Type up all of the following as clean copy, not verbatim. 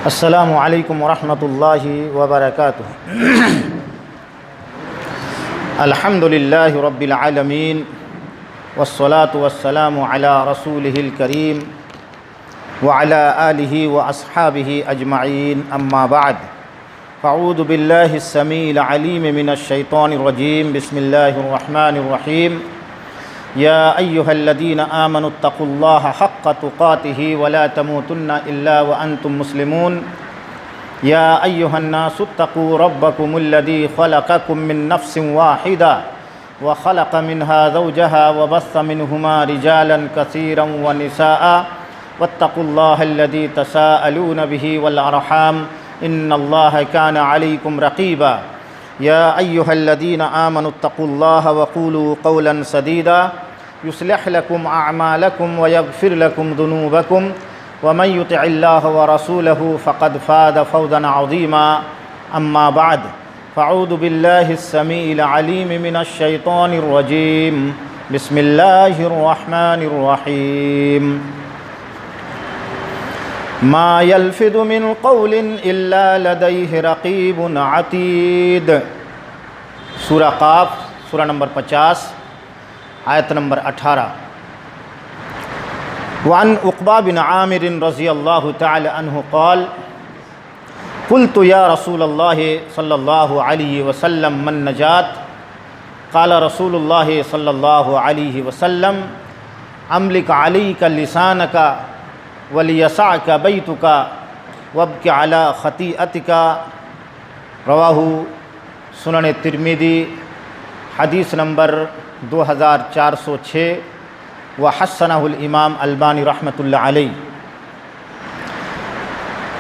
السلام علیکم ورحمۃ اللہ وبرکاتہ۔ الحمد للہ رب العالمین والصلاة والسلام علی رسولہ الکریم وعلی آلہ واصحابہ اجمعین، اما بعد فاعوذ باللہ السمیع العلیم من الشیطان الرجیم، بسم اللہ الرحمن الرحیم۔ یا ایہا الذین آمنوا اتقوا اللہ حق تقاتہ ولا تموتن الا وانتم مسلمون۔ یا ایہا الناس اتقوا ربکم الذی خلقکم من نفس واحدہ وخلق منها زوجها وبث منہما رجالا کثیرا ونساء واتقوا اللہ الذی تساءلون به والارحام ان اللہ کان علیکم رقیبا۔ یا ایہا الذین آمنوا اتقوا اللہ وقولوا قولا سدیدا یصلح لکم اعمالکم ویغفر لکم ذنوبکم ومن یطع اللہ ورسولہ فقد فاز فوزا عظیما، اما بعد فاعوذ باللہ السمیع العلیم من الشیطان الرجیم، بسم اللہ الرحمن الرحیم۔ ما یلفظ من قول الا لدیہ رقیب عتید۔ سورہ قاف، سورہ نمبر 50، آیت نمبر 18۔ وعن عقبہ بن عامر رضی اللہ تعالی عنہ قال قلت یا رسول اللہ صلی اللہ علیہ وسلم من نجات؟ قال رسول اللہ صلی اللہ علیہ وسلم املک علیک لسانک ولیسعک بیتک وابک علی خطیئتک۔ رواہ سنن ترمذی، حدیث نمبر 2406، وحسنہ الامام البانی رحمۃ اللہ علیہ۔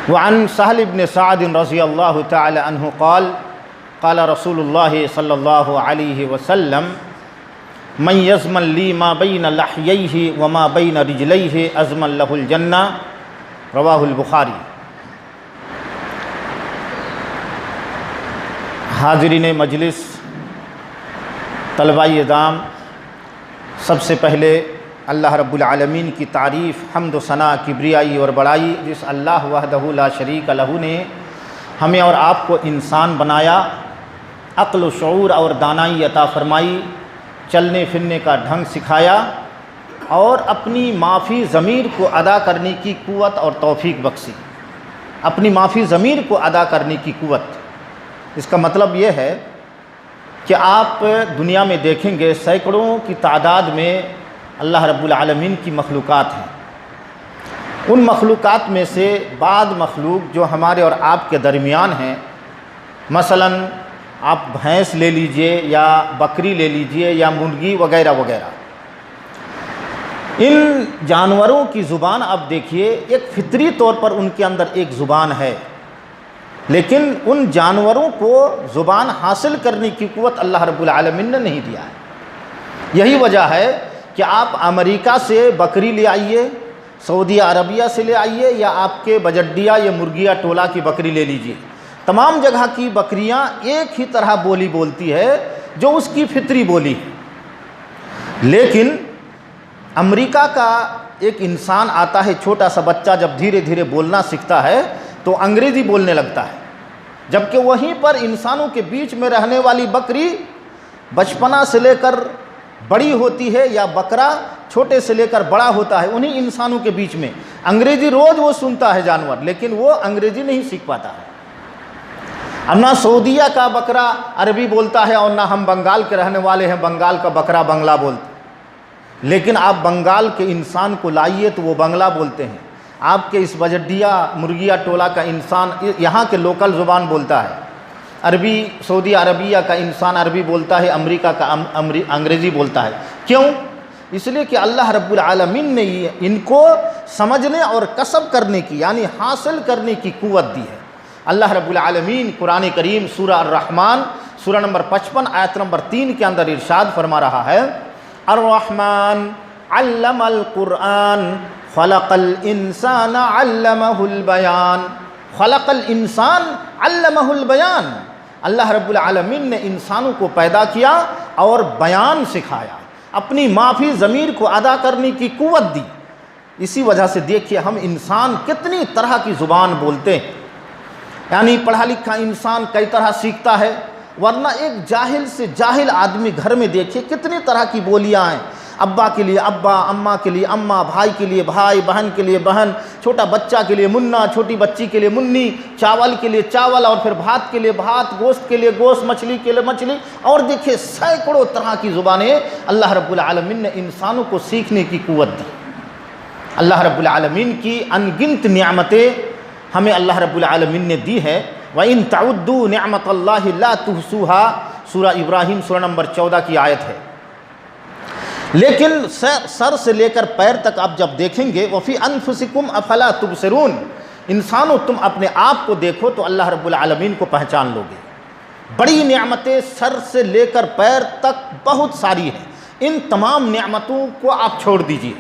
وعن سہل بن سعد رضی اللہ تعالی عنہ قال قال رسول اللہ صلی اللہ علیہ وسلم من یضمن لی ما بین لحییہ وما بین رجلیہ اضمن لہ الجنہ۔ رواہ البخاری۔ حاضرین مجلس، طلباء اعظام، سب سے پہلے اللہ رب العالمین کی تعریف، حمد و ثنا، کبریائی اور بڑائی جس اللہ وحدہ لا شریک لہ نے ہمیں اور آپ کو انسان بنایا، عقل و شعور اور دانائی عطا فرمائی، چلنے پھرنے کا ڈھنگ سکھایا اور اپنی معافی ضمیر کو ادا کرنے کی قوت اور توفیق بخشی۔ اپنی معافی ضمیر کو ادا کرنے کی قوت، اس کا مطلب یہ ہے کہ آپ دنیا میں دیکھیں گے سینکڑوں کی تعداد میں اللہ رب العالمین کی مخلوقات ہیں۔ ان مخلوقات میں سے بعض مخلوق جو ہمارے اور آپ کے درمیان ہیں، مثلا آپ بھینس لے لیجئے یا بکری لے لیجئے یا مرغی وغیرہ وغیرہ، ان جانوروں کی زبان آپ دیکھیے، ایک فطری طور پر ان کے اندر ایک زبان ہے، لیکن ان جانوروں کو زبان حاصل کرنے کی قوت اللہ رب العالمین نے نہیں دیا ہے۔ یہی وجہ ہے کہ آپ امریکہ سے بکری لے آئیے، سعودی عربیہ سے لے آئیے، یا آپ کے بجڈیا یا مرغیا ٹولہ کی بکری لے لیجئے، تمام جگہ کی بکریاں ایک ہی طرح بولی بولتی ہے جو اس کی فطری بولی ہے۔ لیکن امریکہ کا ایک انسان آتا ہے، چھوٹا سا بچہ جب دھیرے دھیرے بولنا سیکھتا ہے تو انگریزی بولنے لگتا ہے، جبکہ وہیں پر انسانوں کے بیچ میں رہنے والی بکری بچپنا سے لے کر بڑی ہوتی ہے، یا بکرا چھوٹے سے لے کر بڑا ہوتا ہے انہی انسانوں کے بیچ میں۔ انگریزی روز وہ سنتا ہے جانور، لیکن وہ انگریزی نہیں سیکھ پاتا ہے۔ اب نہ سعودیہ کا بکرا عربی بولتا ہے، اور نہ ہم بنگال کے رہنے والے ہیں بنگال کا بکرا بنگلہ بولتا ہے، لیکن آپ بنگال کے انسان کو لائیے تو وہ بنگلہ بولتے ہیں۔ آپ کے اس بجڈیا مرغیا ٹولہ کا انسان یہاں کے لوکل زبان بولتا ہے، عربی سعودی عربیہ کا انسان عربی بولتا ہے، امریکہ کا انگریزی بولتا ہے۔ کیوں؟ اس لیے کہ اللہ رب العالمین نے ان کو سمجھنے اور کسب کرنے کی، یعنی حاصل کرنے کی قوت دی ہے۔ اللہ رب العالمین قرآن کریم سورہ الرحمن، سورہ نمبر 55 آیت نمبر 3 کے اندر ارشاد فرما رہا ہے، الرحمن علم القرآن خلق الانسان علمہ البیان۔ خلق الانسان علمہ البیان۔ اللہ رب العالمین نے انسانوں کو پیدا کیا اور بیان سکھایا، اپنی معافی ضمیر کو ادا کرنے کی قوت دی۔ اسی وجہ سے دیکھیے ہم انسان کتنی طرح کی زبان بولتے ہیں، یعنی پڑھا لکھا انسان کئی طرح سیکھتا ہے، ورنہ ایک جاہل سے جاہل آدمی گھر میں دیکھیے کتنی طرح کی بولیاں ہیں، ابا کے لیے ابا، اماں کے لیے اماں، بھائی کے لیے بھائی، بہن کے لیے بہن، چھوٹا بچہ کے لیے منا، چھوٹی بچی کے لیے منی، چاول کے لیے چاول، اور پھر بھات کے لیے بھات، گوشت کے لیے گوشت، مچھلی کے لیے مچھلی، اور دیکھیے سینکڑوں طرح کی زبانیں اللہ رب العالمین نے انسانوں کو سیکھنے کی قوت دی۔ اللہ رب العالمین کی ان گنت نعمتیں ہمیں اللہ رب العالمین نے دی ہے۔ وَإِن تَعُدُّوا نِعْمَةَ اللَّهِ لَا تُحْصُوهَا، سورہ ابراہیم سورہ نمبر 14 کی آیت ہے۔ لیکن سر سے لے کر پیر تک آپ جب دیکھیں گے وَفِي أَنفُسِكُمْ أَفَلَا تُبْصِرُونَ، انسانوں تم اپنے آپ کو دیکھو تو اللہ رب العالمین کو پہچان لو گے۔ بڑی نعمتیں سر سے لے کر پیر تک بہت ساری ہیں، ان تمام نعمتوں کو آپ چھوڑ دیجئے۔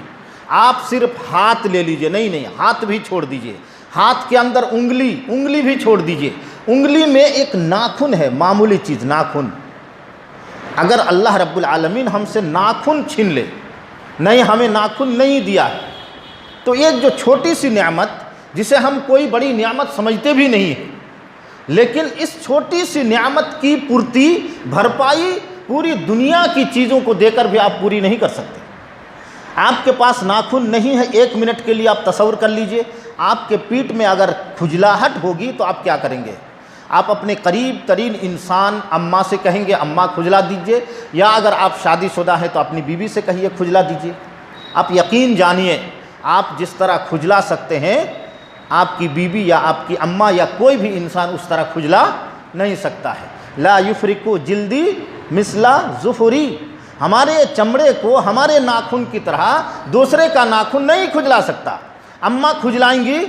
آپ صرف ہاتھ لے لیجئے، نہیں ہاتھ بھی چھوڑ دیجئے، ہاتھ کے اندر انگلی بھی چھوڑ دیجئے۔ انگلی میں ایک ناخن ہے، معمولی چیز ناخن، اگر اللہ رب العالمین ہم سے ناخن چھین لے، نہیں ہمیں ناخن نہیں دیا ہے، تو ایک جو چھوٹی سی نعمت جسے ہم کوئی بڑی نعمت سمجھتے بھی نہیں ہیں، لیکن اس چھوٹی سی نعمت کی پورتی بھرپائی پوری دنیا کی چیزوں کو دے کر بھی آپ پوری نہیں کر سکتے۔ آپ کے پاس ناخن نہیں ہے، 1 منٹ کے لیے آپ تصور کر لیجئے، آپ کے پیٹھ میں اگر کھجلاہٹ ہوگی تو آپ کیا کریں گے؟ آپ اپنے قریب ترین انسان اماں سے کہیں گے اماں کھجلا دیجئے، یا اگر آپ شادی شدہ ہیں تو اپنی بیوی سے کہیے کھجلا دیجئے۔ آپ یقین جانیے آپ جس طرح کھجلا سکتے ہیں آپ کی بیوی یا آپ کی اماں یا کوئی بھی انسان اس طرح کھجلا نہیں سکتا ہے۔ لا یفرقو جلدی مثل ظفری، ہمارے چمڑے کو ہمارے ناخن کی طرح دوسرے کا ناخن نہیں کھجلا سکتا۔ اماں کھجلائیں گی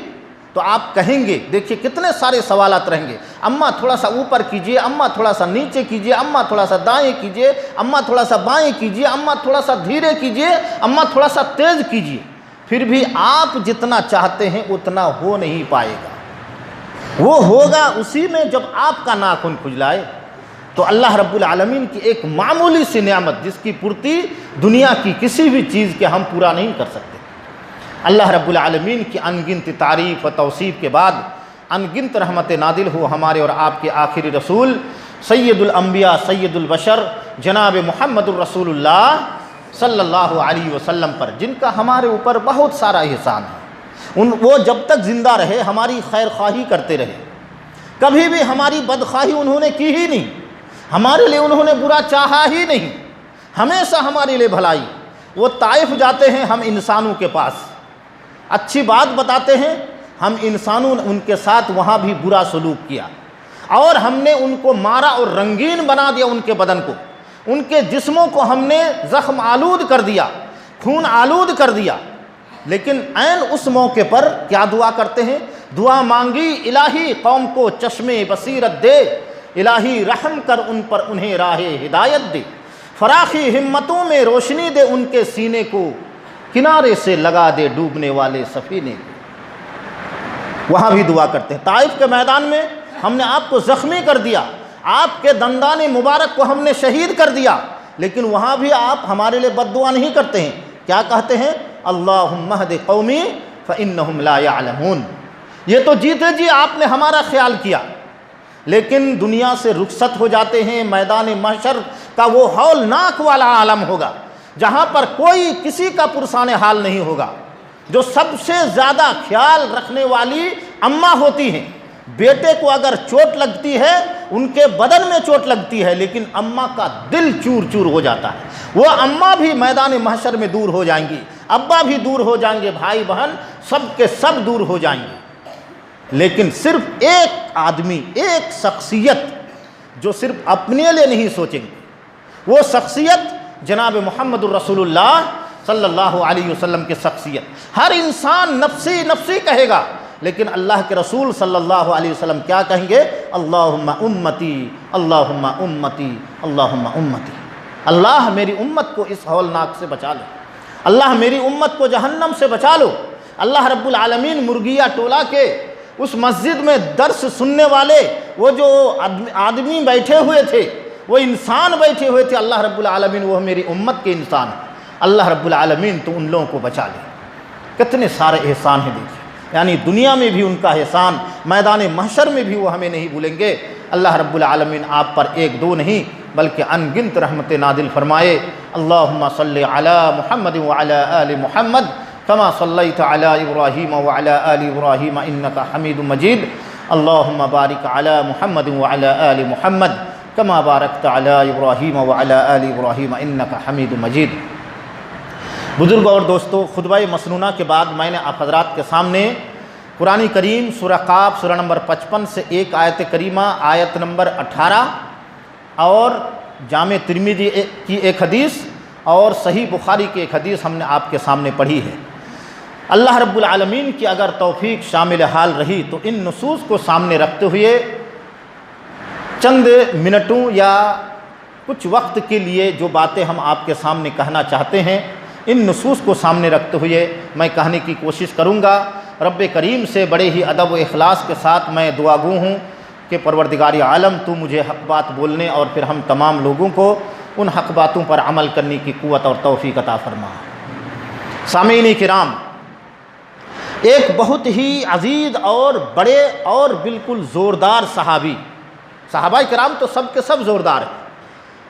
تو آپ کہیں گے، دیکھیے کتنے سارے سوالات رہیں گے، اماں تھوڑا سا اوپر کیجئے، اماں تھوڑا سا نیچے کیجئے، اماں تھوڑا سا دائیں کیجئے، اماں تھوڑا سا بائیں کیجئے، اماں تھوڑا سا دھیرے کیجئے، اماں تھوڑا سا تیز کیجئے، پھر بھی آپ جتنا چاہتے ہیں اتنا ہو نہیں پائے گا۔ وہ ہوگا اسی میں جب آپ کا ناخن کھجلائے۔ تو اللہ رب العالمین کی ایک معمولی سی نعمت جس کی پورتی دنیا کی کسی بھی چیز کے ہم پورا نہیں کر سکتے۔ اللہ رب العالمین کی انگنت تعریف و توصیف کے بعد انگنت رحمت نازل ہو ہمارے اور آپ کے آخری رسول سید الانبیاء سید البشر جناب محمد الرسول اللہ صلی اللہ علیہ وسلم پر، جن کا ہمارے اوپر بہت سارا احسان ہے۔ وہ جب تک زندہ رہے ہماری خیر خواہی کرتے رہے، کبھی بھی ہماری بدخواہی انہوں نے کی ہی نہیں، ہمارے لیے انہوں نے برا چاہا ہی نہیں، ہمیشہ ہمارے لیے بھلائی۔ وہ طائف جاتے ہیں ہم انسانوں کے پاس، اچھی بات بتاتے ہیں، ہم انسانوں نے ان کے ساتھ وہاں بھی برا سلوک کیا، اور ہم نے ان کو مارا اور رنگین بنا دیا، ان کے بدن کو، ان کے جسموں کو ہم نے زخم آلود کر دیا، خون آلود کر دیا۔ لیکن عین اس موقع پر کیا دعا کرتے ہیں؟ دعا مانگی الہی قوم کو چشمے بصیرت دے، الہی رحم کر ان پر انہیں راہ ہدایت دے، فراخی ہمتوں میں روشنی دے ان کے سینے کو، کنارے سے لگا دے ڈوبنے والے سفینے کو۔ وہاں بھی دعا کرتے ہیں۔ طائف کے میدان میں ہم نے آپ کو زخمی کر دیا، آپ کے دندان مبارک کو ہم نے شہید کر دیا، لیکن وہاں بھی آپ ہمارے لیے بد دعا نہیں کرتے ہیں، کیا کہتے ہیں؟ اللہم اہد قومی فانہم لا یعلمون۔ یہ تو جیتے جی آپ نے ہمارا خیال کیا، لیکن دنیا سے رخصت ہو جاتے ہیں، میدان محشر کا وہ ہولناک والا عالم ہوگا جہاں پر کوئی کسی کا پرسان حال نہیں ہوگا۔ جو سب سے زیادہ خیال رکھنے والی اماں ہوتی ہیں، بیٹے کو اگر چوٹ لگتی ہے ان کے بدن میں چوٹ لگتی ہے، لیکن اماں کا دل چور چور ہو جاتا ہے۔ وہ اماں بھی میدان محشر میں دور ہو جائیں گی، ابا بھی دور ہو جائیں گے، بھائی بہن سب کے سب دور ہو جائیں گے، لیکن صرف ایک آدمی، ایک شخصیت جو صرف اپنے لیے نہیں سوچیں گے، وہ شخصیت جناب محمد الرسول اللہ صلی اللہ علیہ وسلم کی شخصیت۔ ہر انسان نفسی نفسی کہے گا، لیکن اللہ کے رسول صلی اللہ علیہ وسلم کیا کہیں گے؟ اللہم امتی، اللہم امتی، اللہم امتی۔ اللہ میری امت کو اس ہولناک سے بچا لو، اللہ میری امت کو جہنم سے بچا لو۔ اللہ رب العالمین مرگیا ٹولہ کے اس مسجد میں درس سننے والے وہ جو آدمی بیٹھے ہوئے تھے، وہ انسان بیٹھے ہوئے تھے، اللہ رب العالمین وہ میری امت کے انسان ہیں، اللہ رب العالمین تو ان لوگوں کو بچا لے۔ کتنے سارے احسان ہیں دیکھیں، یعنی دنیا میں بھی ان کا احسان، میدان محشر میں بھی وہ ہمیں نہیں بھولیں گے۔ اللہ رب العالمین آپ پر ایک دو نہیں بلکہ ان گنت رحمت نازل فرمائے۔ اللہم صلی علی محمد وعلی آل محمد کما صلیت علی ابراہیم وعلی آل ابراہیم انک حمید مجید۔ اللہم بارک علی محمد وعلی آل محمد کما بارکت علی ابراہیم وعلی آل ابراہیم انک حمید مجید۔ بزرگوں اور دوستو، خطبہ مسنونہ کے بعد میں نے آپ حضرات کے سامنے قرآن کریم سورہ قاف سورہ نمبر 55 سے ایک آیت کریمہ آیت نمبر 18 اور جامع ترمذی کی ایک حدیث اور صحیح بخاری کی ایک حدیث ہم نے آپ کے سامنے پڑھی ہے۔ اللہ رب العالمین کی اگر توفیق شامل حال رہی تو ان نصوص کو سامنے رکھتے ہوئے چند منٹوں یا کچھ وقت کے لیے جو باتیں ہم آپ کے سامنے کہنا چاہتے ہیں، ان نصوص کو سامنے رکھتے ہوئے میں کہنے کی کوشش کروں گا۔ رب کریم سے بڑے ہی ادب و اخلاص کے ساتھ میں دعا گو ہوں کہ پروردگار عالم تو مجھے حق بات بولنے اور پھر ہم تمام لوگوں کو ان حق باتوں پر عمل کرنے کی قوت اور توفیق عطا فرما۔ سامعین کرام، ایک بہت ہی عزیز اور بڑے اور بالکل زوردار صحابہ کرام تو سب کے سب زوردار ہیں،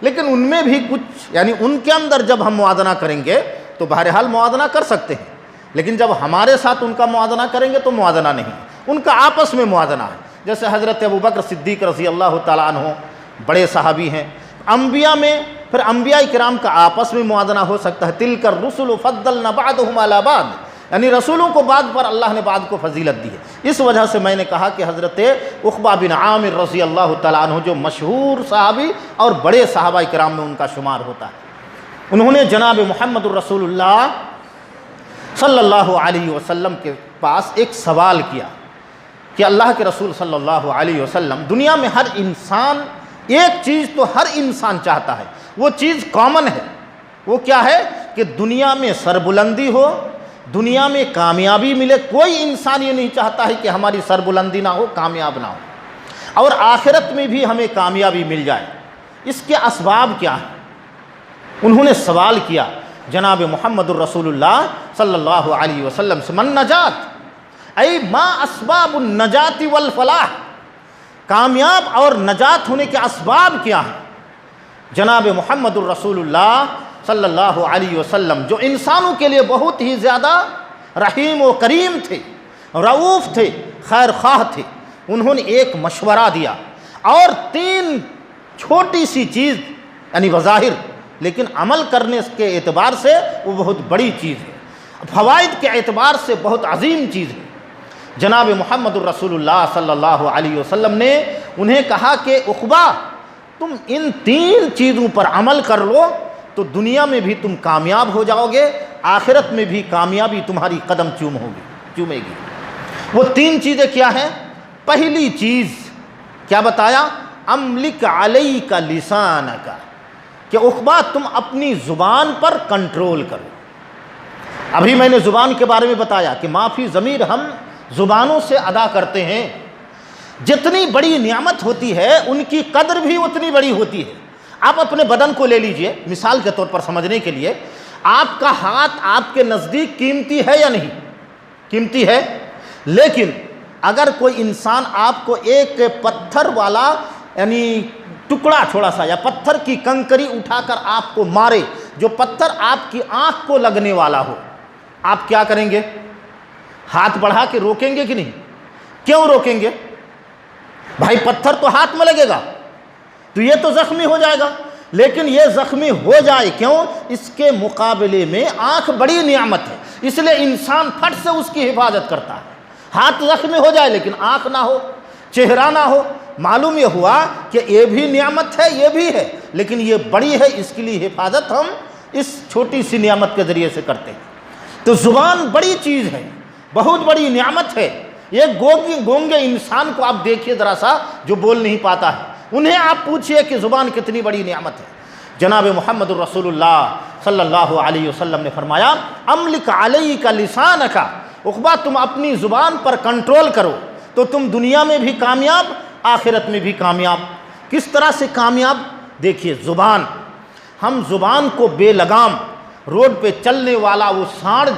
لیکن ان میں بھی کچھ، یعنی ان کے اندر جب ہم موازنہ کریں گے تو بہرحال موازنہ کر سکتے ہیں، لیکن جب ہمارے ساتھ ان کا موازنہ کریں گے تو موازنہ نہیں، ان کا آپس میں موازنہ ہے۔ جیسے حضرت ابوبکر صدیق رضی اللہ تعالیٰ عنہ بڑے صحابی ہیں۔ انبیاء میں پھر انبیاء کرام کا آپس میں موازنہ ہو سکتا ہے۔ تلک الرسل فضلنا بعضهم علی بعض، یعنی رسولوں کو بعض پر اللہ نے بعض کو فضیلت دی ہے۔ اس وجہ سے میں نے کہا کہ حضرت عقبہ بن عامر رضی اللہ تعالیٰ عنہ جو مشہور صحابی اور بڑے صحابہ کرام میں ان کا شمار ہوتا ہے، انہوں نے جناب محمد الرسول اللہ صلی اللہ علیہ وسلم کے پاس ایک سوال کیا کہ اللہ کے رسول صلی اللہ علیہ وسلم، دنیا میں ہر انسان ایک چیز تو ہر انسان چاہتا ہے، وہ چیز کامن ہے، وہ کیا ہے کہ دنیا میں سربلندی ہو، دنیا میں کامیابی ملے۔ کوئی انسان یہ نہیں چاہتا ہے کہ ہماری سربلندی نہ ہو، کامیاب نہ ہو، اور آخرت میں بھی ہمیں کامیابی مل جائے۔ اس کے اسباب کیا ہیں؟ انہوں نے سوال کیا جناب محمد الرسول اللہ صلی اللہ علیہ وسلم سے، من نجات، ای ما اسباب النجات والفلاح، کامیاب اور نجات ہونے کے اسباب کیا ہیں؟ جناب محمد الرسول اللہ صلی اللہ علیہ وسلم جو انسانوں کے لیے بہت ہی زیادہ رحیم و کریم تھے، رؤوف تھے، خیر خواہ تھے، انہوں نے ایک مشورہ دیا اور تین چھوٹی سی چیز، یعنی بظاہر لیکن عمل کرنے کے اعتبار سے وہ بہت بڑی چیز ہے، فوائد کے اعتبار سے بہت عظیم چیز ہے۔ جناب محمد الرسول اللہ صلی اللہ علیہ وسلم نے انہیں کہا کہ عقبہ، تم ان تین چیزوں پر عمل کر لو تو دنیا میں بھی تم کامیاب ہو جاؤ گے، آخرت میں بھی کامیابی تمہاری قدم چومے گی۔ وہ تین چیزیں کیا ہیں؟ پہلی چیز کیا بتایا؟ املک علیک لسانک، کہ عقبہ تم اپنی زبان پر کنٹرول کرو۔ ابھی میں نے زبان کے بارے میں بتایا کہ معافی ضمیر ہم زبانوں سے ادا کرتے ہیں، جتنی بڑی نعمت ہوتی ہے ان کی قدر بھی اتنی بڑی ہوتی ہے۔ آپ اپنے بدن کو لے لیجئے، مثال کے طور پر سمجھنے کے لیے، آپ کا ہاتھ آپ کے نزدیک قیمتی ہے یا نہیں؟ قیمتی ہے، لیکن اگر کوئی انسان آپ کو ایک پتھر والا یعنی ٹکڑا چھوڑا سا یا پتھر کی کنکری اٹھا کر آپ کو مارے، جو پتھر آپ کی آنکھ کو لگنے والا ہو، آپ کیا کریں گے؟ ہاتھ بڑھا کے روکیں گے کہ نہیں؟ کیوں روکیں گے؟ بھائی پتھر تو ہاتھ میں لگے گا تو یہ تو زخمی ہو جائے گا، لیکن یہ زخمی ہو جائے کیوں؟ اس کے مقابلے میں آنکھ بڑی نعمت ہے، اس لیے انسان پھٹ سے اس کی حفاظت کرتا ہے۔ ہاتھ زخمی ہو جائے لیکن آنکھ نہ ہو، چہرہ نہ ہو، معلوم یہ ہوا کہ یہ بھی نعمت ہے، یہ بھی ہے، لیکن یہ بڑی ہے، اس کے لیے حفاظت ہم اس چھوٹی سی نعمت کے ذریعے سے کرتے ہیں۔ تو زبان بڑی چیز ہے، بہت بڑی نعمت ہے۔ یہ گونگے انسان کو آپ دیکھیے ذرا سا، جو بول نہیں پاتا ہے، انہیں آپ پوچھئے کہ زبان کتنی بڑی نعمت ہے۔ جناب محمد الرسول اللہ صلی اللہ علیہ وسلم نے فرمایا، املک علیک لسانک، عقبہ تم اپنی زبان پر کنٹرول کرو تو تم دنیا میں بھی کامیاب، آخرت میں بھی کامیاب۔ کس طرح سے کامیاب؟ دیکھیے زبان، ہم زبان کو بے لگام، روڈ پہ چلنے والا وہ سانڈ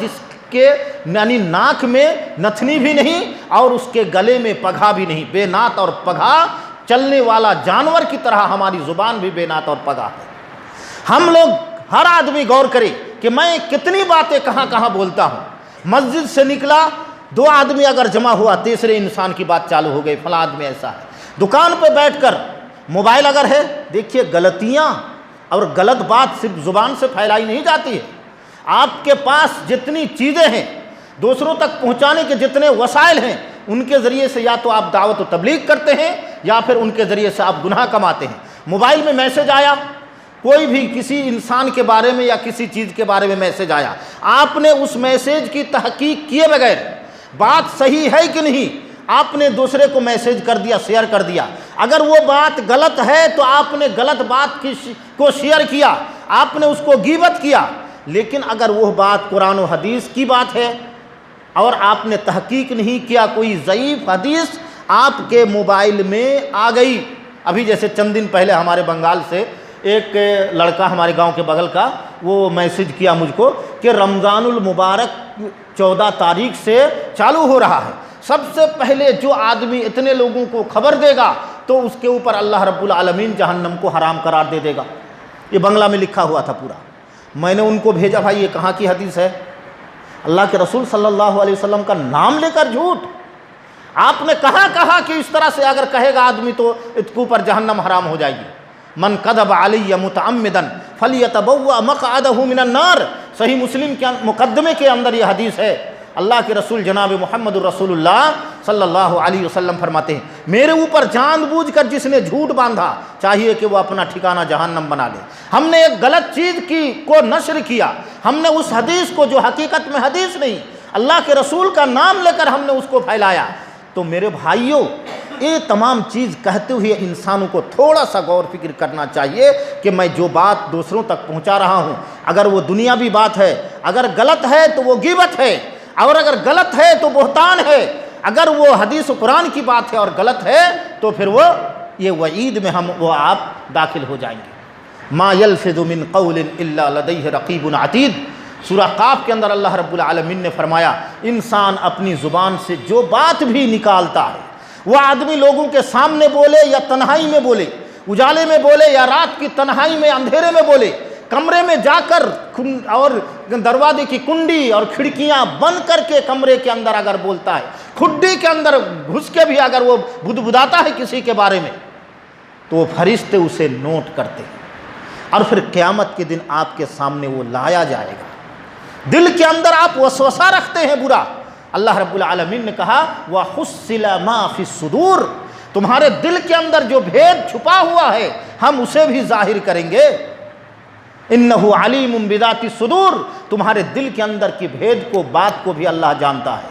کے یعنی ناک میں نتھنی بھی نہیں اور اس کے گلے میں پگھا بھی نہیں، بے نات اور پگھا چلنے والا جانور کی طرح ہماری زبان بھی بے نات اور پگھا ہے۔ ہم لوگ ہر آدمی غور کرے کہ میں کتنی باتیں کہاں کہاں بولتا ہوں۔ مسجد سے نکلا، دو آدمی اگر جمع ہوا، تیسرے انسان کی بات چالو ہو گئی، فلاں آدمی ایسا ہے۔ دکان پہ بیٹھ کر موبائل اگر ہے، دیکھیے غلطیاں اور غلط بات صرف زبان سے پھیلائی نہیں جاتی ہے۔ آپ کے پاس جتنی چیزیں ہیں، دوسروں تک پہنچانے کے جتنے وسائل ہیں، ان کے ذریعے سے یا تو آپ دعوت و تبلیغ کرتے ہیں یا پھر ان کے ذریعے سے آپ گناہ کماتے ہیں۔ موبائل میں میسج آیا، کوئی بھی کسی انسان کے بارے میں یا کسی چیز کے بارے میں میسج آیا، آپ نے اس میسج کی تحقیق کیے بغیر بات صحیح ہے کہ نہیں، آپ نے دوسرے کو میسج کر دیا، شیئر کر دیا۔ اگر وہ بات غلط ہے تو آپ نے غلط بات کو شیئر کیا، آپ نے اس کو غیبت کیا۔ لیکن اگر وہ بات قرآن و حدیث کی بات ہے اور آپ نے تحقیق نہیں کیا، کوئی ضعیف حدیث آپ کے موبائل میں آ گئی۔ ابھی جیسے چند دن پہلے ہمارے بنگال سے ایک لڑکا ہمارے گاؤں کے بغل کا، وہ میسج کیا مجھ کو کہ رمضان المبارک 14 تاریخ سے چالو ہو رہا ہے، سب سے پہلے جو آدمی اتنے لوگوں کو خبر دے گا تو اس کے اوپر اللہ رب العالمین جہنم کو حرام قرار دے دے گا۔ یہ بنگلہ میں لکھا ہوا تھا پورا۔ میں نے ان کو بھیجا، بھائی یہ کہاں کی حدیث ہے؟ اللہ کے رسول صلی اللہ علیہ وسلم کا نام لے کر جھوٹ! آپ نے کہا کہ اس طرح سے اگر کہے گا آدمی تو اس کے اوپر جہنم حرام ہو جائے گی۔ من کذب علی متعمدا فلیتبوأ مقعدہ من النار، صحیح مسلم کے مقدمے کے اندر یہ حدیث ہے۔ اللہ کے رسول جناب محمد الرسول اللہ صلی اللہ علیہ وسلم فرماتے ہیں، میرے اوپر جان بوجھ کر جس نے جھوٹ باندھا، چاہیے کہ وہ اپنا ٹھکانہ جہنم بنا لے۔ ہم نے ایک غلط چیز کو نشر کیا، ہم نے اس حدیث کو جو حقیقت میں حدیث نہیں، اللہ کے رسول کا نام لے کر ہم نے اس کو پھیلایا۔ تو میرے بھائیوں، یہ تمام چیز کہتے ہوئے انسانوں کو تھوڑا سا غور فکر کرنا چاہیے کہ میں جو بات دوسروں تک پہنچا رہا ہوں، اگر وہ دنیاوی بات ہے، اگر غلط ہے تو وہ غیبت ہے، اور اگر غلط ہے تو بہتان ہے، اگر وہ حدیث و قرآن کی بات ہے اور غلط ہے تو پھر وہ یہ وعید میں وہ آپ داخل ہو جائیں گے۔ ما یلفظ من قول الا لدیہ رقیب عتید، سورہ قاف کے اندر اللہ رب العالمین نے فرمایا، انسان اپنی زبان سے جو بات بھی نکالتا ہے، وہ آدمی لوگوں کے سامنے بولے یا تنہائی میں بولے، اجالے میں بولے یا رات کی تنہائی میں اندھیرے میں بولے، کمرے میں جا کر اور دروازے کی کنڈی اور کھڑکیاں بند کر کے کمرے کے اندر اگر بولتا ہے، کھڈی کے اندر گھس کے بھی اگر وہ بدبداتا ہے کسی کے بارے میں، تو فرشتے اسے نوٹ کرتے ہیں، اور پھر قیامت کے دن آپ کے سامنے وہ لایا جائے گا۔ دل کے اندر آپ وسوسہ رکھتے ہیں برا، اللہ رب العالمین نے کہا وَحُصِّلَ مَا فِي الصُّدُورِ، تمہارے دل کے اندر جو بھید چھپا ہوا ہے ہم اسے بھی ظاہر کریں گے۔ اِنَّهُ عَلِيمٌ بِذَاتِ الصُّدُورِ، تمہارے دل کے اندر کی بھید کو، بات کو بھی اللہ جانتا ہے،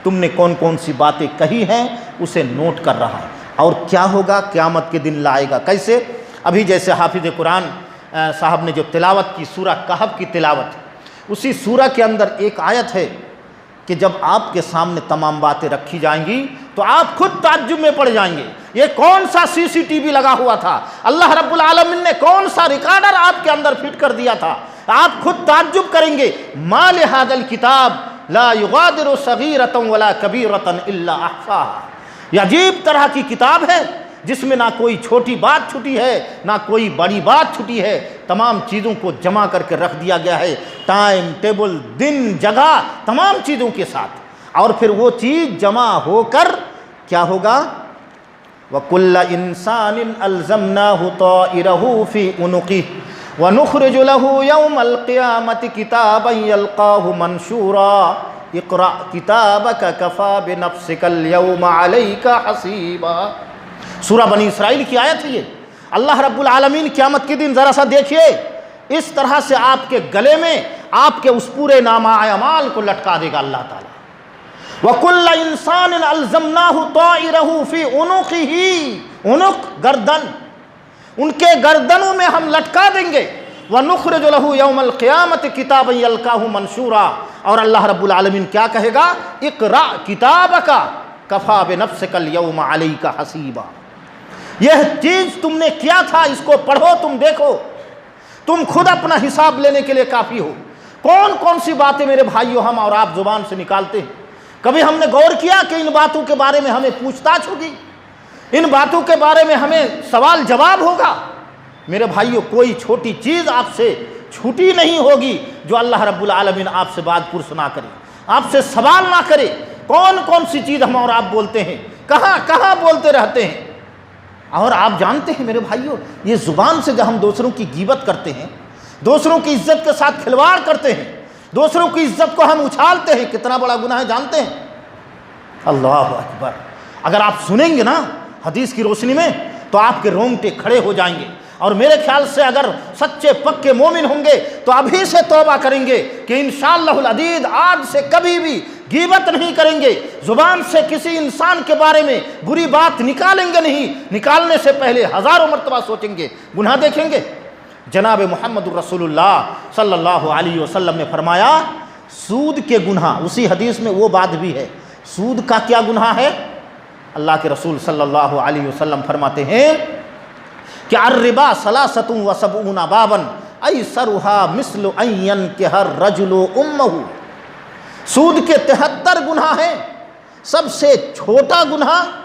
تم نے کون کون سی باتیں کہی ہیں اسے نوٹ کر رہا ہے۔ اور کیا ہوگا؟ قیامت کے دن لائے گا۔ کیسے؟ ابھی جیسے حافظ قرآن صاحب نے جو تلاوت کی، سورہ کہف کی تلاوت، اسی سورہ کے اندر ایک آیت ہے کہ جب آپ کے سامنے تمام باتیں رکھی جائیں گی تو آپ خود تعجب میں پڑ جائیں گے، یہ کون سا CCTV لگا ہوا تھا، اللہ رب العالمین نے کون سا ریکارڈر آپ کے اندر فٹ کر دیا تھا، آپ خود تعجب کریں گے۔ ما لہذا الکتاب لا یغادر صغیرۃ ولا کبیرۃ الا احصاها، یہ عجیب طرح کی کتاب ہے جس میں نہ کوئی چھوٹی بات چھٹی ہے نہ کوئی بڑی بات چھٹی ہے، تمام چیزوں کو جمع کر کے رکھ دیا گیا ہے، ٹائم ٹیبل، دن، جگہ، تمام چیزوں کے ساتھ۔ اور پھر وہ چیز جمع ہو کر کیا ہوگا؟ وَكُلَّ إِنسَانٍ أَلْزَمْنَاهُ طَائِرَهُ فِي عُنُقِهِ وَنُخْرِجُ لَهُ يَوْمَ الْقِيَامَةِ كِتَابًا يَلْقَاهُ مَنْشُورًا اقْرَأْ كِتَابَكَ كَفَى بِنَفْسِكَ الْيَوْمَ عَلَيْكَ حَسِيبًا۔ سورہ بنی اسرائیل کی آیت ہے یہ۔ اللہ رب العالمین قیامت کے دن ذرا سا دیکھیے، اس طرح سے آپ کے گلے میں آپ کے اس پورے نامہ اعمال کو لٹکا دے گا اللہ تعالیٰ۔ وَكُلَّ إِنسَانٍ أَلْزَمْنَاهُ طَائِرَهُ فِي عُنُقِهِ، عنق، گردن، ان کے گردنوں میں ہم لٹکا دیں گے۔ وَنُخْرِجُ لَهُ يَوْمَ الْقِيَامَةِ كِتَابًا يَلْقَاهُ مَنْشُورًا، اور اللہ رب العالمین کیا کہے گا؟ اقرأ کتابک کفیٰ بنفسک اليوم علیک حسیبا، یہ چیز تم نے کیا تھا اس کو پڑھو، تم دیکھو، تم خود اپنا حساب لینے کے لیے کافی ہو۔ کون کون سی باتیں میرے بھائیوں ہم اور آپ زبان سے نکالتے ہیں؟ کبھی ہم نے غور کیا کہ ان باتوں کے بارے میں ہمیں پوچھ تاچھ ہوگی، ان باتوں کے بارے میں ہمیں سوال جواب ہوگا؟ میرے بھائیوں کوئی چھوٹی چیز آپ سے چھوٹی نہیں ہوگی جو اللہ رب العالمین آپ سے بات پرس نہ کرے، آپ سے سوال نہ کرے۔ کون کون سی چیز ہم اور آپ بولتے ہیں، کہاں کہاں بولتے رہتے ہیں؟ اور آپ جانتے ہیں میرے بھائیوں، یہ زبان سے جب ہم دوسروں کی غیبت کرتے ہیں، دوسروں کی عزت کے ساتھ کھلواڑ کرتے ہیں، دوسروں کی عزت کو ہم اچھالتے ہیں، کتنا بڑا گناہ ہے جانتے ہیں؟ اللہ اکبر! اگر آپ سنیں گے نا حدیث کی روشنی میں تو آپ کے رونگٹے کھڑے ہو جائیں گے، اور میرے خیال سے اگر سچے پکے مومن ہوں گے تو ابھی سے توبہ کریں گے کہ انشاءاللہ العزیز آج سے کبھی بھی غیبت نہیں کریں گے، زبان سے کسی انسان کے بارے میں بری بات نکالیں گے نہیں، نکالنے سے پہلے ہزاروں مرتبہ سوچیں گے، گناہ دیکھیں گے۔ جناب محمد الرسول اللہ صلی اللہ علیہ وسلم نے فرمایا سود کے گناہ، اسی حدیث میں وہ بات بھی ہے، سود کا کیا گناہ ہے؟ اللہ کے رسول صلی اللہ علیہ وسلم فرماتے ہیں کہ الربا ثلاثۃ وسبعون بابا ایسرها مثل ان ينكح الرجل امه، سود کے 73 گناہ ہیں، سب سے چھوٹا گناہ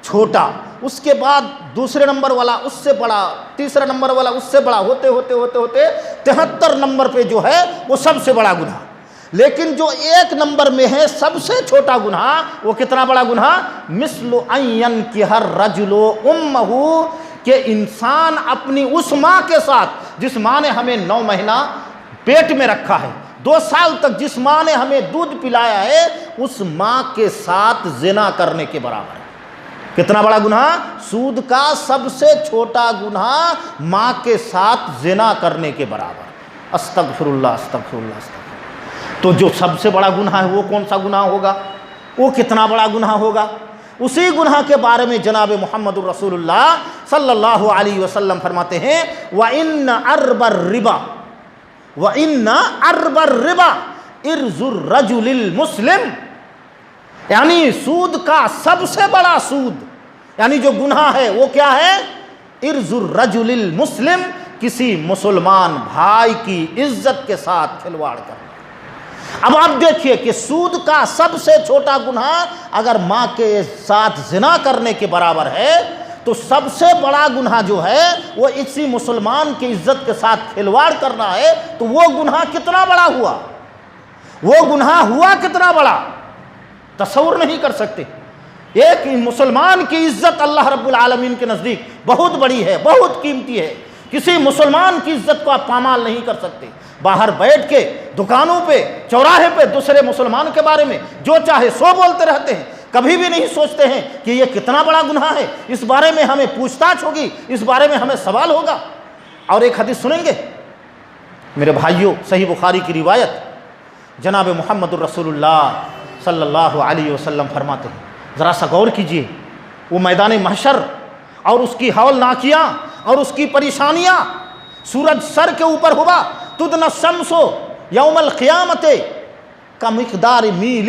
چھوٹا، اس کے بعد دوسرے نمبر والا اس سے بڑا، تیسرا نمبر والا اس سے بڑا، ہوتے ہوتے ہوتے ہوتے 73 نمبر پہ جو ہے وہ سب سے بڑا گناہ۔ لیکن جو 1 نمبر میں ہے سب سے چھوٹا گناہ، وہ کتنا بڑا گناہ؟ مثل ان ينكح الرجل امه، کہ انسان اپنی اس ماں کے ساتھ جس ماں نے ہمیں 9 مہینہ پیٹ میں رکھا ہے، 2 سال تک جس ماں نے ہمیں دودھ پلایا ہے، اس ماں کے ساتھ زنا کرنے کے برابر ہے۔ کتنا بڑا گناہ؟ سود کا سب سے چھوٹا گناہ ماں کے ساتھ زنا کرنے کے برابر۔ استغفر اللہ استغفر اللہ استغفر۔ تو جو سب سے بڑا گناہ ہے وہ کون سا گناہ ہوگا؟ وہ کتنا بڑا گناہ ہوگا؟ اسی گناہ کے بارے میں جناب محمد الرسول اللہ صلی اللہ علیہ وسلم فرماتے ہیں وَإِنَّ أَرْبَ الرِّبَا وَإِنَّ أَرْبَ الرِّبَا إِرْزُ الرَّجُلِ الْمُسْلِمِ، یعنی سود کا سب سے بڑا سود یعنی جو گناہ ہے وہ کیا ہے؟ ارز الرجل المسلم، کسی مسلمان بھائی کی عزت کے ساتھ کھلواڑ کرنا۔ اب آپ دیکھیے کہ سود کا سب سے چھوٹا گناہ اگر ماں کے ساتھ زنا کرنے کے برابر ہے تو سب سے بڑا گناہ جو ہے وہ اسی مسلمان کی عزت کے ساتھ کھلواڑ کرنا ہے، تو وہ گناہ کتنا بڑا ہوا، وہ گناہ ہوا کتنا بڑا، تصور نہیں کر سکتے۔ ایک مسلمان کی عزت اللہ رب العالمین کے نزدیک بہت بڑی ہے، بہت قیمتی ہے، کسی مسلمان کی عزت کو آپ پامال نہیں کر سکتے۔ باہر بیٹھ کے دکانوں پہ چوراہے پہ دوسرے مسلمان کے بارے میں جو چاہے سو بولتے رہتے ہیں، کبھی بھی نہیں سوچتے ہیں کہ یہ کتنا بڑا گناہ ہے، اس بارے میں ہمیں پوچھ تاچھ ہوگی، اس بارے میں ہمیں سوال ہوگا۔ اور ایک حدیث سنیں گے میرے بھائیوں، صحیح بخاری کی روایت، جناب محمد الرسول اللہ صلی اللہ علیہ وسلم فرماتے ہیں، ذرا سا غور کیجئے، وہ میدان محشر اور اس کی ہولناکیاں اور اس کی پریشانیاں، سورج سر کے اوپر ہوگا، تدنی الشمس یوم القیامت کا مقدار میل،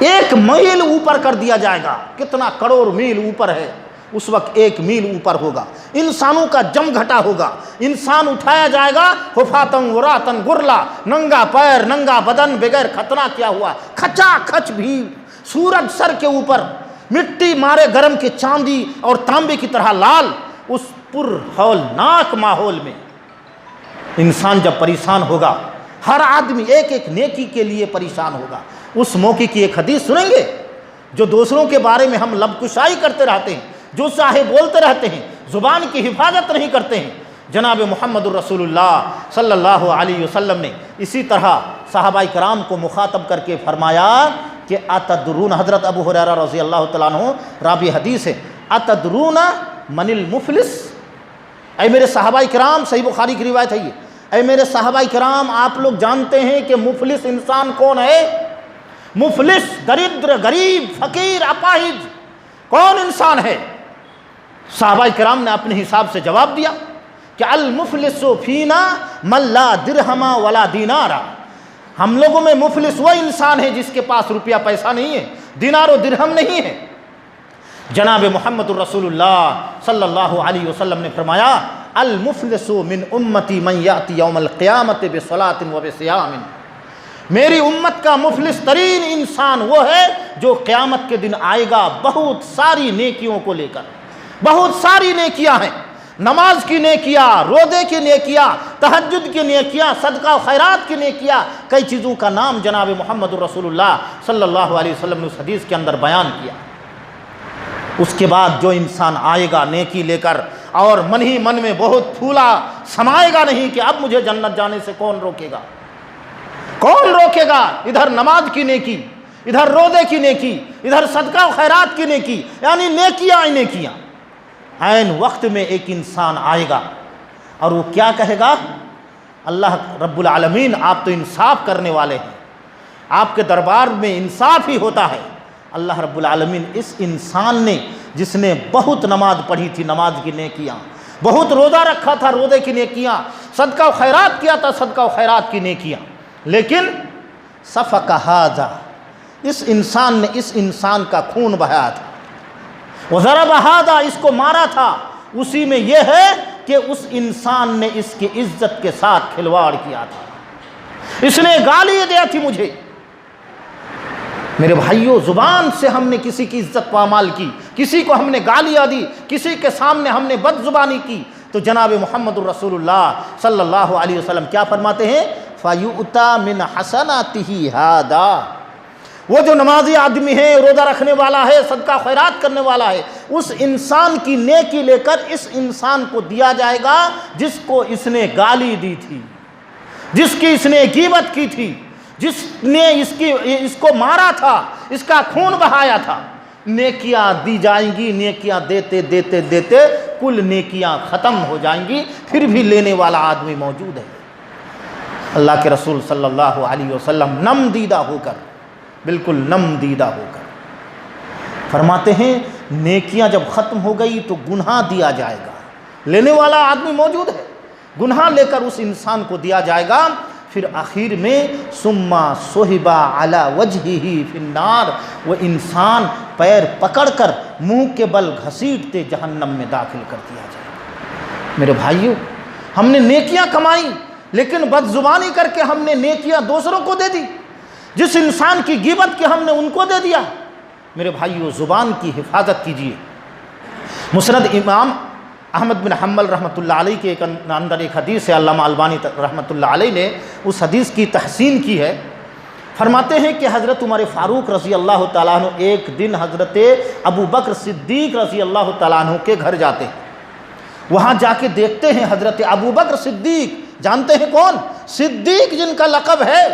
1 میل اوپر کر دیا جائے گا، کتنا کروڑ میل اوپر ہے، اس وقت 1 میل اوپر ہوگا، انسانوں کا جم گھٹا ہوگا، انسان اٹھایا جائے گا حفاتن غراتن غرلا، ننگا پیر ننگا بدن، بغیر ختنہ کیا ہوا، کھچا کھچ بھی، سورج سر کے اوپر، مٹی مارے گرم کے چاندی اور تانبے کی طرح لال، اس پر ہولناک ماحول میں انسان جب پریشان ہوگا، ہر آدمی ایک ایک نیکی کے لیے پریشان ہوگا۔ اس موقع کی ایک حدیث سنیں گے، جو دوسروں کے بارے میں ہم لب کشائی کرتے رہتے ہیں، جو چاہے بولتے رہتے ہیں، زبان کی حفاظت نہیں کرتے ہیں، جناب محمد الرسول اللہ صلی اللہ علیہ وسلم نے اسی طرح صحابہ کرام کو مخاطب کر کے فرمایا کہ اتدرون، حضرت ابو ہریرہ رضی اللہ تعالیٰ عنہ راوی حدیث ہے، اتدرون من المفلس، اے میرے صحابہ کرام، صحیح بخاری کی روایت ہے یہ، اے میرے صحابہ کرام آپ لوگ جانتے ہیں کہ مفلس انسان کون ہے؟ مفلس، دردر، غریب، فقیر، اپاہج کون انسان ہے؟ صحابہ کرام نے اپنے حساب سے جواب دیا کہ المفلس فینا من لا درہم ولا دینارا، ہم لوگوں میں مفلس وہ انسان ہے جس کے پاس روپیہ پیسہ نہیں ہے، دینار و درہم نہیں ہے۔ جناب محمد الرسول اللہ صلی اللہ علیہ وسلم نے فرمایا المفلس من امتی من یاتی یوم القیامت بصلاۃ و بصیام، میری امت کا مفلس ترین انسان وہ ہے جو قیامت کے دن آئے گا بہت ساری نیکیوں کو لے کر۔ بہت ساری نیکیاں ہیں، نماز کی نیکیاں، روزے کی نیکیاں، تہجد کی نیکیاں، صدقہ و خیرات کی نیکیاں، کئی چیزوں کا نام جناب محمد الرسول اللہ صلی اللہ علیہ وسلم نے اس حدیث کے اندر بیان کیا۔ اس کے بعد جو انسان آئے گا نیکی لے کر اور من ہی من میں بہت پھولا سمائے گا نہیں کہ اب مجھے جنت جانے سے کون روکے گا، کون روکے گا، ادھر نماز کی نیکی، ادھر روزے کی نیکی، ادھر صدقہ و خیرات کی نیکی، یعنی نیکیاں ہی نیکیاں۔ عین وقت میں ایک انسان آئے گا اور وہ کیا کہے گا؟ اللہ رب العالمین آپ تو انصاف کرنے والے ہیں، آپ کے دربار میں انصاف ہی ہوتا ہے۔ اللہ رب العالمین اس انسان نے جس نے بہت نماز پڑھی تھی، نماز کی نیکیاں، بہت روزہ رکھا تھا، روزے کی نیکیاں، صدقہ و خیرات کیا تھا، صدقہ و خیرات کی نیکیاں، لیکن سفک ھذا، اس انسان نے اس انسان کا خون بہایا تھا، وضرب ھذا، اس کو مارا تھا، اسی میں یہ ہے کہ اس انسان نے اس کی عزت کے ساتھ کھلواڑ کیا تھا، اس نے گالی دیا تھی مجھے۔ میرے بھائیوں، زبان سے ہم نے کسی کی عزت پامال کی، کسی کو ہم نے گالیاں دی، کسی کے سامنے ہم نے بد زبانی کی، تو جناب محمد الرسول اللہ صلی اللہ علیہ وسلم کیا فرماتے ہیں؟ فَيُؤْتَى مِنْ حَسَنَاتِهِ هَذَا، وہ جو نمازی آدمی ہے، روزہ رکھنے والا ہے، صدقہ خیرات کرنے والا ہے، اس انسان کی نیکی لے کر اس انسان کو دیا جائے گا جس کو اس نے گالی دی تھی، جس کی اس نے غیبت کی تھی، جس نے اس کو مارا تھا، اس کا خون بہایا تھا۔ نیکیاں دی جائیں گی، نیکیاں دیتے دیتے دیتے کل نیکیاں ختم ہو جائیں گی، پھر بھی لینے والا آدمی موجود ہے۔ اللہ کے رسول صلی اللہ علیہ وسلم نم دیدہ ہو کر، بالکل نم دیدہ ہو کر فرماتے ہیں نیکیاں جب ختم ہو گئی تو گناہ دیا جائے گا، لینے والا آدمی موجود ہے، گناہ لے کر اس انسان کو دیا جائے گا، پھر آخر میں ثم صحب علی وجہہ فی النار، وہ انسان پیر پکڑ کر منہ کے بل گھسیٹتے جہنم میں داخل کر دیا جائے گا۔ میرے بھائیوں، ہم نے نیکیاں کمائی لیکن بد زبانی کر کے ہم نے نیکیاں دوسروں کو دے دی، جس انسان کی غیبت کی ہم نے ان کو دے دیا۔ میرے بھائیوں، زبان کی حفاظت کیجیے۔ مسند امام احمد بن حنبل رحمۃ اللہ علیہ کے اندر ایک حدیث ہے، علامہ البانی رحمۃ اللہ علیہ نے اس حدیث کی تحسین کی ہے۔ فرماتے ہیں کہ حضرت عمر فاروق رضی اللہ تعالیٰ عنہ ایک دن حضرت ابو بکر صدیق رضی اللہ تعالیٰ عنہ کے گھر جاتے ہیں، وہاں جا کے دیکھتے ہیں حضرت ابو بکر صدیق، جانتے ہیں کون؟ صدیق، جن کا لقب ہے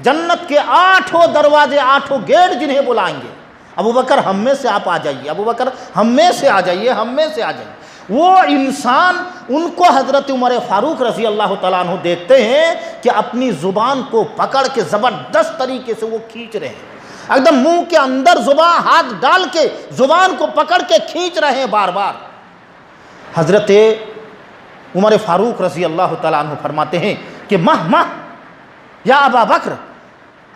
جنت کے 8 دروازے، 8 گیٹ جنہیں بلائیں گے، ابو بکر ہم میں سے آپ آ جائیے، ابو بکر ہم میں سے آ جائیے، ہم میں سے آ جائیے۔ وہ انسان ان کو حضرت عمر فاروق رضی اللہ تعالیٰ عنہ دیکھتے ہیں کہ اپنی زبان کو پکڑ کے زبردست طریقے سے وہ کھینچ رہے ہیں، ایک دم منہ کے اندر زبان ہاتھ ڈال کے زبان کو پکڑ کے کھینچ رہے ہیں بار بار۔ حضرت عمر فاروق رضی اللہ تعالیٰ عنہ فرماتے ہیں کہ مہ یا ابا بکر،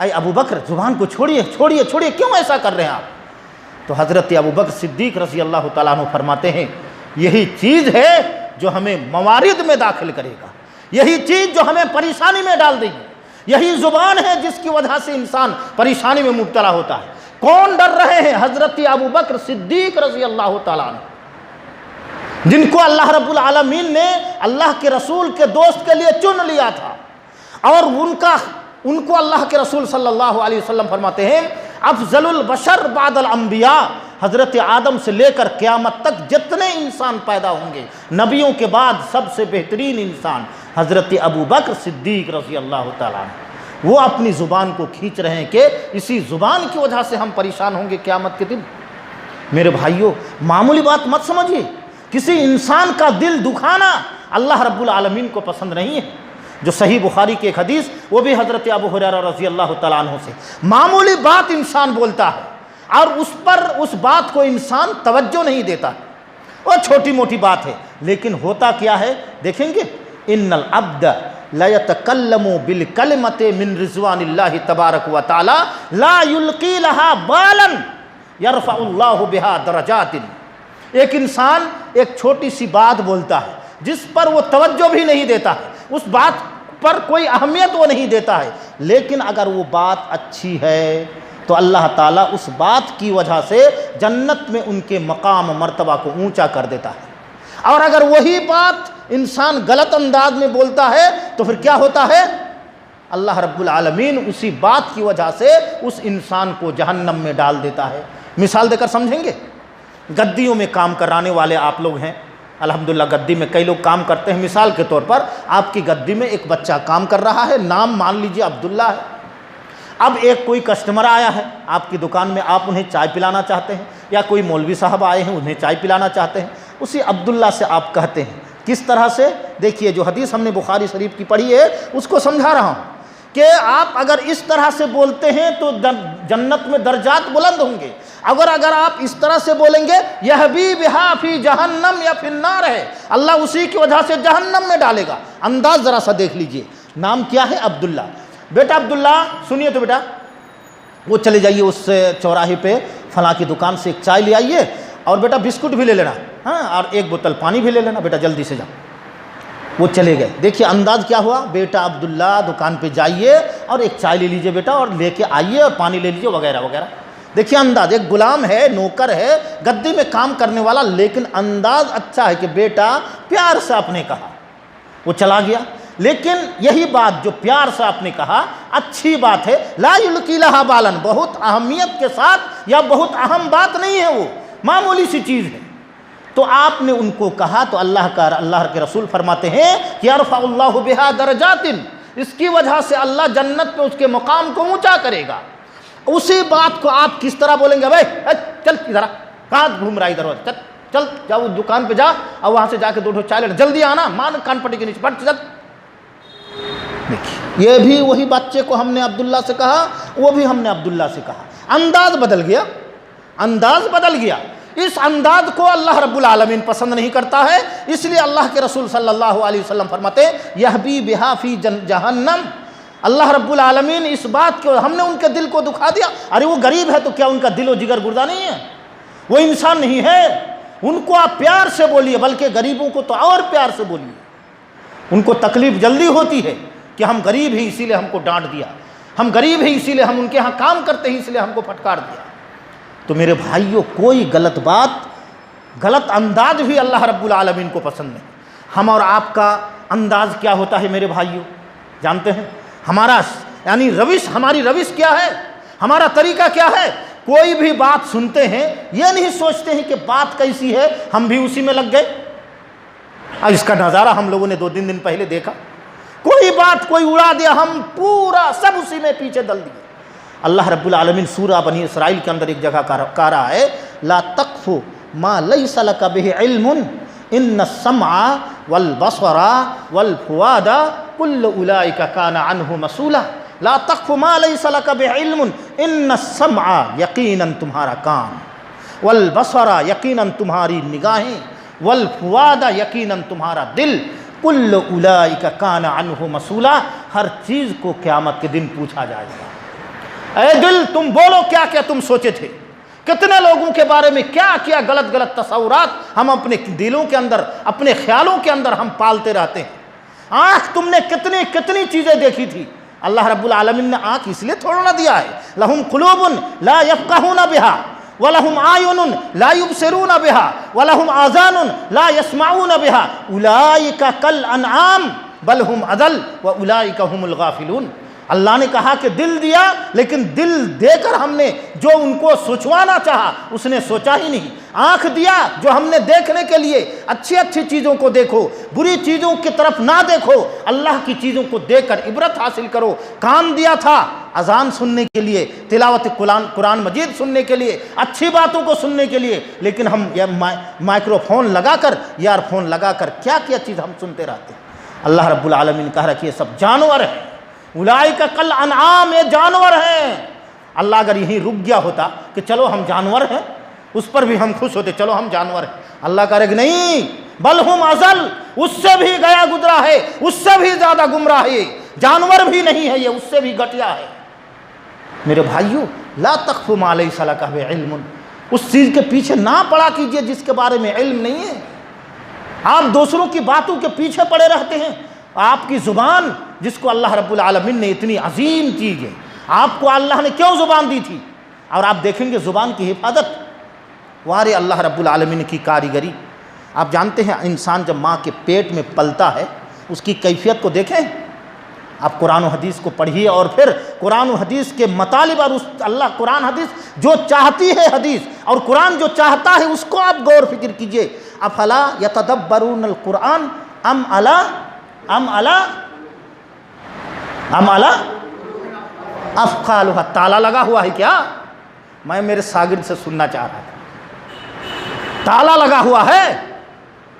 اے ابو بکر زبان کو چھوڑیے چھوڑیے چھوڑیے، کیوں ایسا کر رہے ہیں آپ؟ تو حضرت ابو بکر صدیق رضی اللہ تعالیٰ عنہ فرماتے ہیں یہی چیز ہے جو ہمیں موارد میں داخل کرے گا، یہی چیز جو ہمیں پریشانی میں ڈال دے گی، یہی زبان ہے جس کی وجہ سے انسان پریشانی میں مبتلا ہوتا ہے۔ کون ڈر رہے ہیں؟ حضرت ابو بکر صدیق رضی اللہ تعالیٰ عنہ، جن کو اللہ رب العالمین نے اللہ کے رسول کے دوست کے لیے چن لیا تھا، اور ان کو اللہ کے رسول صلی اللہ علیہ وسلم فرماتے ہیں افضل البشر بعد الانبیاء، حضرت آدم سے لے کر قیامت تک جتنے انسان پیدا ہوں گے نبیوں کے بعد سب سے بہترین انسان حضرت ابو بکر صدیق رضی اللہ تعالیٰ عنہ۔ وہ اپنی زبان کو کھینچ رہے ہیں کہ اسی زبان کی وجہ سے ہم پریشان ہوں گے قیامت کے دن۔ میرے بھائیوں، معمولی بات مت سمجھیے، کسی انسان کا دل دکھانا اللہ رب العالمین کو پسند نہیں ہے۔ جو صحیح بخاری کی ایک حدیث، وہ بھی حضرت ابو ہریرہ رضی اللہ تعالیٰ عنہ سے، معمولی بات انسان بولتا ہے اور اس بات کو انسان توجہ نہیں دیتا، وہ چھوٹی موٹی بات ہے، لیکن ہوتا کیا ہے دیکھیں گے، ان العبد لا يتکلم بالکلمۃ من رضوان اللہ تبارک و تعالی لا یلقی لها بالا یرفع اللہ بها درجات۔ ایک انسان ایک چھوٹی سی بات بولتا ہے، جس پر وہ توجہ بھی نہیں دیتا ہے، اس بات پر کوئی اہمیت وہ نہیں دیتا ہے، لیکن اگر وہ بات اچھی ہے تو اللہ تعالیٰ اس بات کی وجہ سے جنت میں ان کے مقام و مرتبہ کو اونچا کر دیتا ہے۔ اور اگر وہی بات انسان غلط انداز میں بولتا ہے تو پھر کیا ہوتا ہے؟ اللہ رب العالمین اسی بات کی وجہ سے اس انسان کو جہنم میں ڈال دیتا ہے۔ مثال دے کر سمجھیں گے؟ گدیوں میں کام کرانے والے آپ لوگ ہیں، الحمدللہ گدی میں کئی لوگ کام کرتے ہیں۔ مثال کے طور پر آپ کی گدی میں ایک بچہ کام کر رہا ہے، نام مان لیجئے عبداللہ ہے۔ اب ایک کوئی کسٹمر آیا ہے آپ کی دکان میں، آپ انہیں چائے پلانا چاہتے ہیں، یا کوئی مولوی صاحب آئے ہیں انہیں چائے پلانا چاہتے ہیں، اسی عبداللہ سے آپ کہتے ہیں۔ کس طرح سے؟ دیکھیے جو حدیث ہم نے بخاری شریف کی پڑھی ہے اس کو سمجھا رہا ہوں کہ آپ اگر اس طرح سے بولتے ہیں تو جنت میں درجات بلند ہوں گے، اگر آپ اس طرح سے بولیں گے یہوی بہا فی جہنم یا فی النار ہے، اللہ اسی کی وجہ سے جہنم میں ڈالے گا۔ انداز ذرا سا دیکھ لیجئے، نام کیا ہے؟ عبداللہ۔ بیٹا عبداللہ سنیے تو بیٹا، وہ چلے جائیے اس چوراہے پہ فلاں کی دکان سے ایک چائے لے آئیے، اور بیٹا بسکٹ بھی لے لینا، ہاں، اور ایک بوتل پانی بھی لے لینا، بیٹا جلدی سے جاؤ۔ وہ چلے گئے۔ دیکھیے انداز کیا ہوا؟ بیٹا عبداللہ دکان پہ جائیے اور ایک چائے لے لیجئے بیٹا، اور لے کے آئیے اور پانی لے لیجئے وغیرہ وغیرہ۔ دیکھیے انداز، ایک غلام ہے، نوکر ہے، گدی میں کام کرنے والا، لیکن انداز اچھا ہے کہ بیٹا پیار سے آپ نے کہا، وہ چلا گیا۔ لیکن یہی بات جو پیار سے آپ نے کہا اچھی بات ہے، لا یلقی لہا بالن، بہت اہمیت کے ساتھ یا بہت اہم بات نہیں ہے، وہ معمولی سی چیز ہے، تو آپ نے ان کو کہا تو اللہ کے رسول فرماتے ہیں کہ یرفع اللہ بہا درجات، اس کی وجہ سے اللہ جنت میں اس کے مقام کو اونچا کرے گا۔ اسی بات کو آپ کس طرح بولیں گے؟ بھائی چل ادھر، کہاں گھوم رہا ادھر، چل چل جاؤ دکان پہ جا اور وہاں سے جا کے 2 چائے لینا، جلدی آنا، مان کان پٹی کے نیچے پٹ چل۔ دیکھیے یہ بھی وہی بچے کو ہم نے عبداللہ سے کہا، وہ بھی ہم نے عبداللہ سے کہا، انداز بدل گیا، انداز بدل گیا۔ اس انداز کو اللہ رب العالمین پسند نہیں کرتا ہے، اس لیے اللہ کے رسول صلی اللہ علیہ وسلم فرماتے ہیں یہبی بہا فی جہنم۔ اللہ رب العالمین اس بات کو، ہم نے ان کے دل کو دکھا دیا۔ ارے وہ غریب ہے تو کیا ان کا دل و جگر گردہ نہیں ہے؟ وہ انسان نہیں ہے؟ ان کو آپ پیار سے بولیے، بلکہ غریبوں کو تو اور پیار سے بولیے۔ ان کو تکلیف جلدی ہوتی ہے کہ ہم غریب ہیں اسی لیے ہم کو ڈانٹ دیا، ہم غریب ہیں اسی لیے ہم ان کے ہاں کام کرتے ہیں اس لیے ہم کو پھٹکار دیا۔ تو میرے بھائیوں، کوئی غلط بات، غلط انداز بھی اللہ رب العالمین کو پسند نہیں۔ ہم اور آپ کا انداز کیا ہوتا ہے میرے بھائیوں؟ جانتے ہیں ہمارا یعنی روش، ہماری روش کیا ہے، ہمارا طریقہ کیا ہے؟ کوئی بھی بات سنتے ہیں یہ نہیں سوچتے ہیں کہ بات کیسی ہے، ہم بھی اسی میں لگ گئے۔ اب اس کا نظارہ ہم لوگوں نے 2-3 دن پہلے دیکھا، کوئی بات کوئی اڑا دیا، ہم پورا سب اسی میں پیچھے ڈل دیے۔ اللہ رب العالمین سورہ بنی اسرائیل کے اندر ایک جگہ کہا رہا ہے لا تقف ما لیس لک بہ علم ان السمع والبصر والفؤاد کل اولئک کان عنہ مسئولا۔ لا تقف ما لیس لک بہ علم ان السمع یقیناً تمہارا کان، والبصر یقیناً تمہاری نگاہیں، والفؤاد یقیناً تمہارا دل، کل اولئک کان عنہ مسئولا، ہر چیز کو قیامت کے دن پوچھا جائے گا۔ اے دل تم بولو کیا کیا تم سوچے تھے، کتنے لوگوں کے بارے میں کیا کیا غلط غلط تصورات ہم اپنے دلوں کے اندر، اپنے خیالوں کے اندر ہم پالتے رہتے ہیں۔ آنکھ تم نے کتنی کتنی چیزیں دیکھی تھی، اللہ رب العالمین نے آنکھ اس لیے تھوڑا نہ دیا ہے، لہم قلوب لا یفقہون بہا وَلَهُمْ أَعْيُنٌ لَا يُبْصِرُونَ بِهَا وَلَهُمْ آذَانٌ لَا يَسْمَعُونَ بِهَا أُولَئِكَ كَالْأَنْعَامِ بَلْ هُمْ أَضَلُّ وَأُولَئِكَ هُمُ الْغَافِلُونَ۔ اللہ نے کہا کہ دل دیا، لیکن دل دے کر ہم نے جو ان کو سوچوانا چاہا اس نے سوچا ہی نہیں۔ آنکھ دیا جو ہم نے دیکھنے کے لیے، اچھی اچھی چیزوں کو دیکھو، بری چیزوں کی طرف نہ دیکھو، اللہ کی چیزوں کو دیکھ کر عبرت حاصل کرو۔ کان دیا تھا اذان سننے کے لیے، تلاوت قرآن مجید سننے کے لیے، اچھی باتوں کو سننے کے لیے، لیکن ہم مائکرو فون لگا کر، ایئر فون لگا کر کیا کیا چیز ہم سنتے رہتے ہیں۔ اللہ رب العالمین کہہ رہا کہ یہ سب جانور ہیں، اولئک کالانعام، یہ جانور ہیں۔ اللہ اگر یہیں رک گیا ہوتا کہ چلو ہم جانور ہیں، اس پر بھی ہم خوش ہوتے، چلو ہم جانور ہیں، اللہ کہہ رہے کہ نہیں، بل ہم اضل، اس سے بھی گیا گزرا ہے، اس سے بھی زیادہ گمراہ ہے، جانور بھی نہیں ہے یہ، اس سے بھی گھٹیا ہے۔ میرے بھائیو، لا تقف ما لیس لک بہ علم، اس چیز کے پیچھے نہ پڑا کیجئے جس کے بارے میں علم نہیں ہے۔ آپ دوسروں کی باتوں کے پیچھے پڑے رہتے ہیں. آپ کی زبان جس کو اللہ رب العالمین نے اتنی عظیم چیز ہے، آپ کو اللہ نے کیوں زبان دی تھی؟ اور آپ دیکھیں گے زبان کی حفاظت وارے اللہ رب العالمین کی کاریگری. آپ جانتے ہیں انسان جب ماں کے پیٹ میں پلتا ہے اس کی کیفیت کو دیکھیں. آپ قرآن و حدیث کو پڑھیے اور پھر قرآن و حدیث کے مطالب اور اللہ قرآن حدیث جو چاہتی ہے حدیث اور قرآن جو چاہتا ہے اس کو آپ غور فکر کیجئے. افلا یتدبرون القرآن ام علی افقالها. تالا لگا ہوا ہے کیا؟ میں میرے شاگرد سے سننا چاہ رہا تھا. تالا لگا ہوا ہے.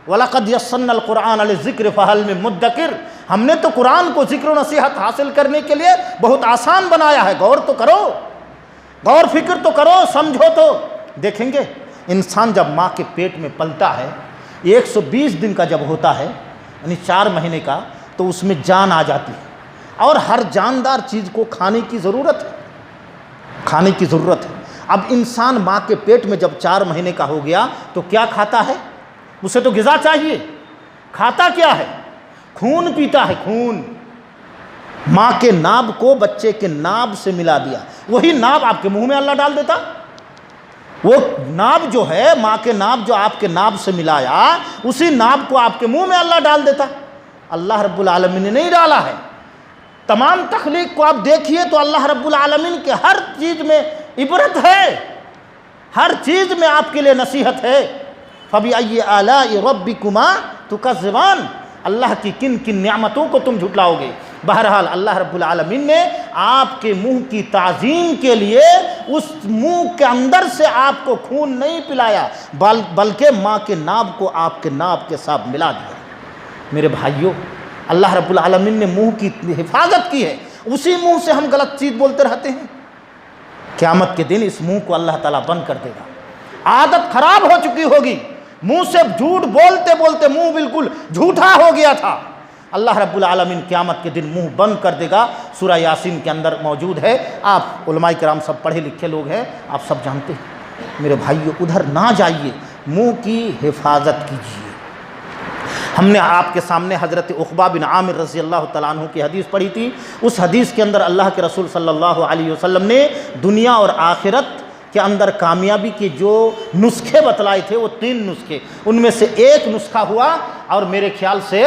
وَلَقَدْ يَسَّرْنَا الْقُرْآنَ لِلذِّكْرِ فَهَلْ مِن مُدَّكِرٍ. ہم نے تو قرآن کو ذکر و نصیحت حاصل کرنے کے لیے بہت آسان بنایا ہے. غور تو کرو، غور فکر تو کرو، سمجھو تو. دیکھیں گے انسان جب ماں کے پیٹ میں پلتا ہے 120 دن کا جب ہوتا ہے یعنی 4 مہینے کا، تو اس میں جان آ جاتی ہے اور ہر جاندار چیز کو کھانے کی ضرورت ہے، کھانے کی ضرورت ہے. اب انسان ماں کے پیٹ میں جب 4 مہینے کا ہو گیا تو کیا کھاتا ہے؟ اسے تو غذا چاہیے. کھاتا کیا ہے؟ خون پیتا ہے. خون. ماں کے ناب کو بچے کے ناب سے ملا دیا. وہی ناب آپ کے منہ میں اللہ ڈال دیتا. وہ ناب جو ہے ماں کے ناب جو آپ کے ناب سے ملایا اسی ناب کو آپ کے منہ میں اللہ ڈال دیتا. اللہ رب العالمین نے نہیں ڈالا ہے. تمام تخلیق کو آپ دیکھیے تو اللہ رب العالمین کے ہر چیز میں عبرت ہے، ہر چیز میں آپ کے لیے نصیحت ہے. فَبِأَيِّ آلَاءِ رَبِّكُمَا تُكَذِّبَانِ. اللہ کی کن کن نعمتوں کو تم جھٹلاؤ گے. بہرحال اللہ رب العالمین نے آپ کے منہ کی تعظیم کے لیے اس منہ کے اندر سے آپ کو خون نہیں پلایا بلکہ ماں کے ناب کو آپ کے ناب کے ساتھ ملا دیا. میرے بھائیوں، اللہ رب العالمین نے منہ کی حفاظت کی ہے. اسی منہ سے ہم غلط چیز بولتے رہتے ہیں. قیامت کے دن اس منہ کو اللہ تعالیٰ بند کر دے گا. عادت خراب ہو چکی ہوگی. منہ سے جھوٹ بولتے بولتے منہ بالکل جھوٹا ہو گیا تھا. اللہ رب العالمین قیامت کے دن منہ بند کر دے گا. سورہ یاسین کے اندر موجود ہے. آپ علماء کرام سب پڑھے لکھے لوگ ہیں، آپ سب جانتے ہیں. میرے بھائیو ادھر نہ جائیے، منہ کی حفاظت کیجیے. ہم نے آپ کے سامنے حضرت عقبہ بن عامر رضی اللہ تعالیٰ عنہ کی حدیث پڑھی تھی. اس حدیث کے اندر اللہ کے رسول صلی اللہ علیہ وسلم نے دنیا اور آخرت کے اندر کامیابی کے جو نسخے بتلائے تھے وہ 3 نسخے، ان میں سے ایک نسخہ ہوا اور میرے خیال سے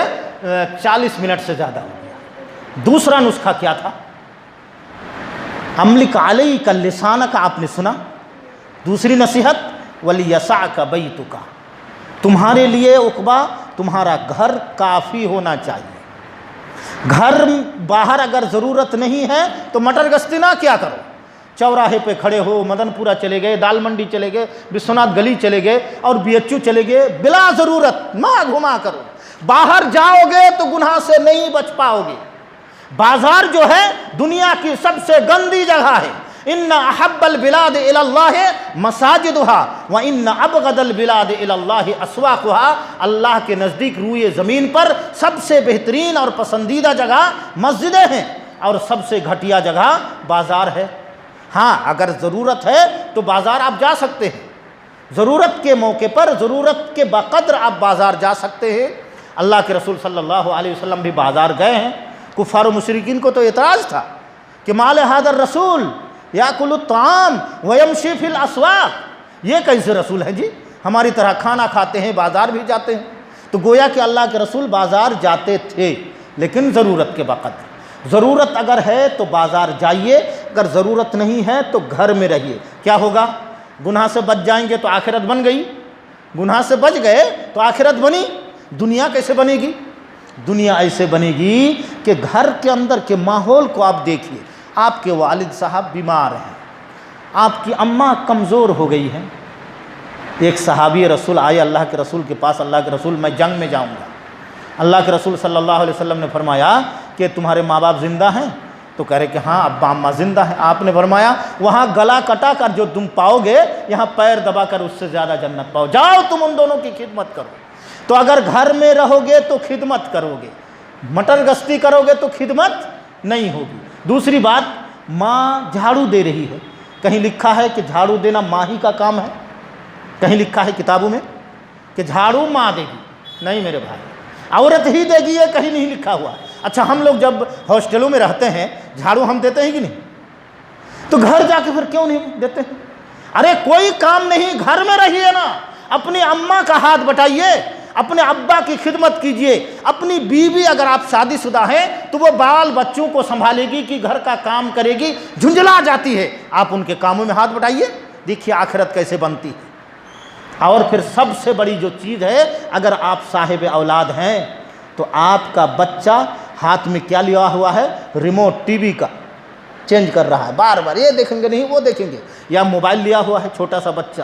40 منٹ سے زیادہ ہو گیا. دوسرا نسخہ کیا تھا؟ املک علیک لسانک. آپ نے سنا. دوسری نصیحت ولیسعک بیتک. تمہارے لیے عقبہ تمہارا گھر کافی ہونا چاہیے. گھر باہر اگر ضرورت نہیں ہے تو مٹر گشتی نہ کیا کرو. چوراہے پہ کھڑے ہو، مدن پورہ چلے گئے، دال منڈی چلے گئے، بسونات گلی چلے گئے اور BHU چلے گئے، بلا ضرورت ماں گھما کرو. باہر جاؤ گے تو گناہ سے نہیں بچ پاؤ گے. بازار جو ہے دنیا کی سب سے گندی جگہ ہے. ان احب البلاد الی اللہ مساجدها وان ابغض البلاد الی اللہ اسواقها. اللہ کے نزدیک روئے زمین پر سب سے بہترین اور پسندیدہ جگہ مسجدیں ہیں اور سب سے گھٹیا جگہ بازار ہے. ہاں اگر ضرورت ہے تو بازار آپ جا سکتے ہیں. ضرورت کے موقع پر ضرورت کے بقدر آپ بازار جا سکتے ہیں. اللہ کے رسول صلی اللہ علیہ وسلم بھی بازار گئے ہیں. کفار و مشرکین کو تو اعتراض تھا کہ مال ھذا الرسول یاکل الطعام ویمشی فی الاسواق. یہ کیسے رسول ہیں جی؟ ہماری طرح کھانا کھاتے ہیں، بازار بھی جاتے ہیں. تو گویا کہ اللہ کے رسول بازار جاتے تھے لیکن ضرورت کے بقدر. ضرورت اگر ہے تو بازار جائیے، اگر ضرورت نہیں ہے تو گھر میں رہیے. کیا ہوگا؟ گناہ سے بچ جائیں گے تو آخرت بن گئی. گناہ سے بچ گئے تو آخرت بنی. دنیا کیسے بنے گی؟ دنیا ایسے بنے گی کہ گھر کے اندر کے ماحول کو آپ دیکھیے. آپ کے والد صاحب بیمار ہیں، آپ کی اماں کمزور ہو گئی ہیں. ایک صحابی رسول آئے اللہ کے رسول کے پاس. اللہ کے رسول میں جنگ میں جاؤں گا. اللہ کے رسول صلی اللہ علیہ وسلم نے فرمایا کہ تمہارے ماں باپ زندہ ہیں؟ تو کہہ رہے کہ ہاں ابا اماں زندہ ہیں. آپ نے فرمایا وہاں گلا کٹا کر جو تم پاؤ گے یہاں پیر دبا کر اس سے زیادہ جنت پاؤ. جاؤ تم ان دونوں کی خدمت کرو. تو اگر گھر میں رہو گے تو خدمت کرو گے، مٹر گشتی کرو گے تو خدمت نہیں ہوگی. دوسری بات، ماں جھاڑو دے رہی ہے. کہیں لکھا ہے کہ جھاڑو دینا ماں ہی کا کام ہے؟ کہیں لکھا ہے کتابوں میں کہ جھاڑو ماں دے گی؟ نہیں میرے بھائی، عورت ہی دے گی یہ کہیں نہیں لکھا ہوا۔ اچھا ہم لوگ جب ہاسٹلوں میں رہتے ہیں جھاڑو ہم دیتے ہیں کہ نہیں؟ تو گھر جا کے پھر کیوں نہیں دیتے ہیں؟ ارے کوئی کام نہیں، گھر میں رہیے نا، اپنی اماں کا ہاتھ بٹائیے، اپنے ابا کی خدمت کیجئے، اپنی بیوی اگر آپ شادی شدہ ہیں تو وہ بال بچوں کو سنبھالے گی کہ گھر کا کام کرے گی، جھنجھلا جاتی ہے، آپ ان کے کاموں میں ہاتھ بٹائیے، دیکھیے آخرت کیسے بنتی ہے۔ اور پھر سب سے بڑی جو چیز ہے، اگر آپ صاحب اولاد ہیں تو آپ کا بچہ ہاتھ میں کیا لیا ہوا ہے؟ ریموٹ ٹی وی کا چینج کر رہا ہے، بار بار یہ دیکھیں گے نہیں وہ دیکھیں گے، یا موبائل لیا ہوا ہے چھوٹا سا بچہ۔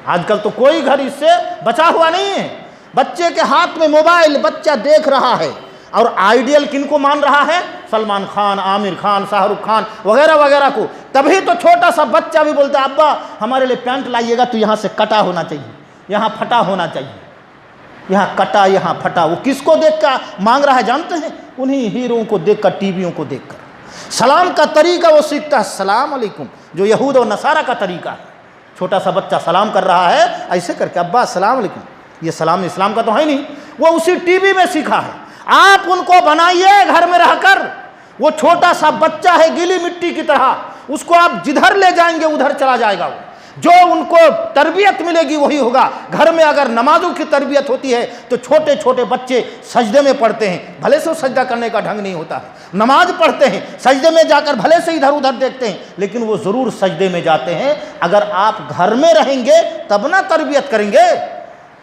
آج کل تو کوئی گھر اس سے بچا ہوا نہیں ہے، بچے کے ہاتھ میں موبائل، بچہ دیکھ رہا ہے، اور آئیڈیل کن کو مان رہا ہے؟ سلمان خان، عامر خان، شاہ رخ خان وغیرہ وغیرہ کو۔ تبھی تو چھوٹا سا بچہ بھی بولتا ہے ابا ہمارے لیے پینٹ لائیے گا تو یہاں سے کٹا ہونا چاہیے، یہاں پھٹا ہونا چاہیے، یہاں کٹا یہاں پھٹا۔ وہ کس کو دیکھ کر مانگ رہا ہے جانتے ہیں؟ انہی ہیروں کو دیکھ کر، ٹی ویوں کو دیکھ کر۔ سلام کا طریقہ وہ سیکھتا ہے، السلام علیکم، جو یہود و نصارہ کا طریقہ ہے۔ چھوٹا سا بچہ سلام کر رہا ہے ایسے کر کے، ابا السلام علیکم، یہ سلام اسلام کا تو ہے نہیں، وہ اسی ٹی وی میں سیکھا ہے۔ آپ ان کو بنائیے گھر میں رہ کر، وہ چھوٹا سا بچہ ہے گیلی مٹی کی طرح، اس کو آپ جدھر لے جائیں گے ادھر چلا جائے گا، وہ جو ان کو تربیت ملے گی وہی ہوگا۔ گھر میں اگر نمازوں کی تربیت ہوتی ہے تو چھوٹے چھوٹے بچے سجدے میں پڑھتے ہیں، بھلے سے سجدہ کرنے کا ڈھنگ نہیں ہوتا ہے، نماز پڑھتے ہیں، سجدے میں جا کر بھلے سے ادھر ادھر دیکھتے ہیں لیکن وہ ضرور سجدے میں جاتے ہیں۔ اگر آپ گھر میں رہیں گے تب نہ تربیت کریں گے۔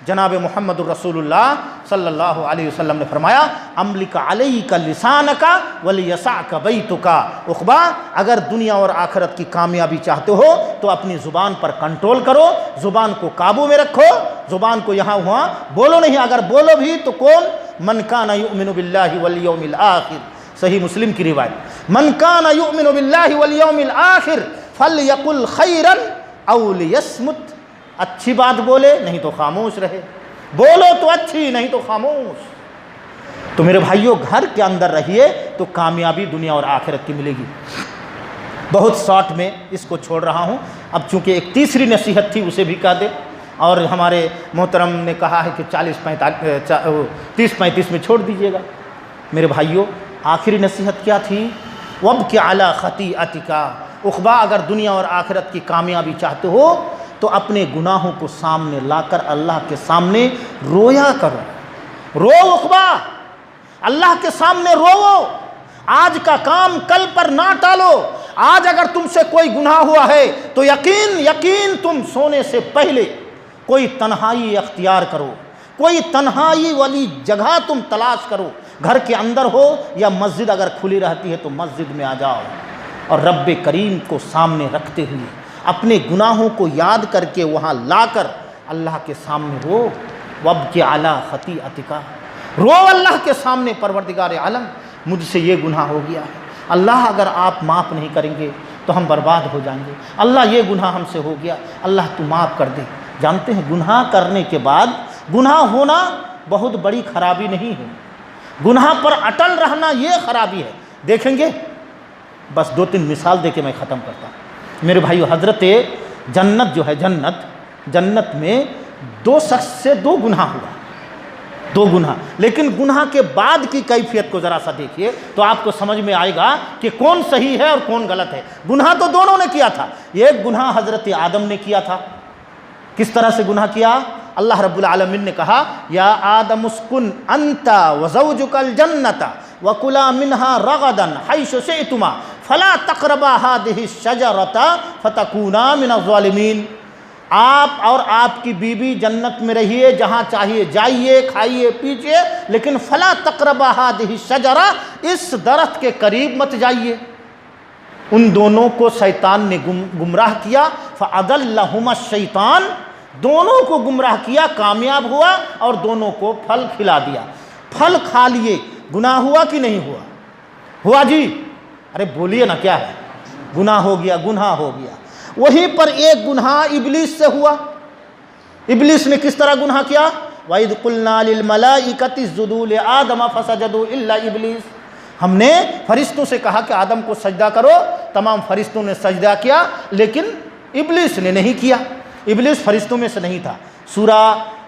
جناب محمد الرسول اللہ صلی اللہ علیہ وسلم نے فرمایا املک علیک لسانک ولیسعک بیتک، عقبہ اگر دنیا اور آخرت کی کامیابی چاہتے ہو تو اپنی زبان پر کنٹرول کرو، زبان کو قابو میں رکھو، زبان کو یہاں وہاں بولو نہیں، اگر بولو بھی تو کون؟ من کان یؤمن باللہ والیوم الآخر، صحیح مسلم کی روایت، من کان یؤمن باللہ والیوم الآخر فلیقل خیرا او لیصمت، اچھی بات بولے نہیں تو خاموش رہے، بولو تو اچھی نہیں تو خاموش۔ تو میرے بھائیوں گھر کے اندر رہیے تو کامیابی دنیا اور آخرت کی ملے گی۔ بہت شارٹ میں اس کو چھوڑ رہا ہوں، اب چونکہ ایک تیسری نصیحت تھی اسے بھی کہہ دے، اور ہمارے محترم نے کہا ہے کہ 30-35 میں چھوڑ دیجیے گا۔ میرے بھائیوں آخری نصیحت کیا تھی؟ وابکی علی خطیئتک، عقبہ اگر دنیا اور آخرت کی کامیابی چاہتے ہو تو اپنے گناہوں کو سامنے لا کر اللہ کے سامنے رویا کرو، رو عقبہ، اللہ کے سامنے رو، آج کا کام کل پر نہ ٹالو۔ آج اگر تم سے کوئی گناہ ہوا ہے تو یقین تم سونے سے پہلے کوئی تنہائی اختیار کرو، کوئی تنہائی والی جگہ تم تلاش کرو، گھر کے اندر ہو یا مسجد اگر کھلی رہتی ہے تو مسجد میں آ جاؤ، اور رب کریم کو سامنے رکھتے ہوئے اپنے گناہوں کو یاد کر کے وہاں لا کر اللہ کے سامنے رو، وابکی علی خطیئتک، رو اللہ کے سامنے، پروردگار عالم مجھ سے یہ گناہ ہو گیا ہے، اللہ اگر آپ معاف نہیں کریں گے تو ہم برباد ہو جائیں گے، اللہ یہ گناہ ہم سے ہو گیا، اللہ تو معاف کر دے۔ جانتے ہیں گناہ کرنے کے بعد گناہ ہونا بہت بڑی خرابی نہیں ہے، گناہ پر اٹل رہنا یہ خرابی ہے۔ دیکھیں گے بس 2-3 مثال دے کے میں ختم کرتا ہوں۔ میرے بھائیو حضرت جنت جو ہے، جنت میں 2 شخص سے 2 گناہ ہوا، 2 گناہ، لیکن گناہ کے بعد کی کیفیت کو ذرا سا دیکھیے تو آپ کو سمجھ میں آئے گا کہ کون صحیح ہے اور کون غلط ہے۔ گناہ تو دونوں نے کیا تھا، ایک گناہ حضرت آدم نے کیا تھا۔ کس طرح سے گناہ کیا؟ اللہ رب العالمین نے کہا یا آدم اسکن انت وزوجک الجنت وکلا منہا رغدا حیث شئتما فلا تقربا هذه الشجرۃ فتکونا من الظالمین، آپ اور آپ کی بیوی جنت میں رہیے، جہاں چاہیے جائیے، کھائیے پیجیے، لیکن فلا تقربا هذه الشجرۃ، اس درخت کے قریب مت جائیے۔ ان دونوں کو شیطان نے گمراہ کیا، فَأَضَلَّهُمَا الشَّيْطَانُ، دونوں کو گمراہ کیا، کامیاب ہوا اور دونوں کو پھل کھلا دیا۔ پھل کھا لیے، گناہ ہوا کہ نہیں ہوا؟ ہوا جی، ارے بولیے نا کیا ہے؟ گناہ ہو گیا، گناہ ہو گیا۔ وہیں پر ایک گناہ ابلیس سے ہوا۔ ابلیس نے کس طرح گناہ کیا؟ وَإِذْ قُلْنَا لِلْمَلَائِكَةِ اسْجُدُوا لِآدَمَ فَسَجَدُوا إِلَّا إِبْلِيسَ، ہم نے فرشتوں سے کہا کہ آدم کو سجدہ کرو، تمام فرشتوں نے سجدہ کیا لیکن ابلیس نے نہیں کیا، ابلیس فرشتوں میں سے نہیں تھا۔ سورہ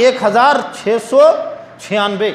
1696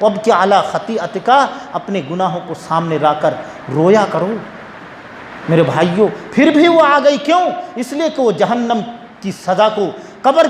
اب کہ اعلیٰ خطیئتکا، اپنے گناہوں کو سامنے لا کر رویا کرو۔ میرے بھائیوں، پھر بھی وہ آ گئی، کیوں؟ اس لیے کہ وہ جہنم کی سزا کو، قبر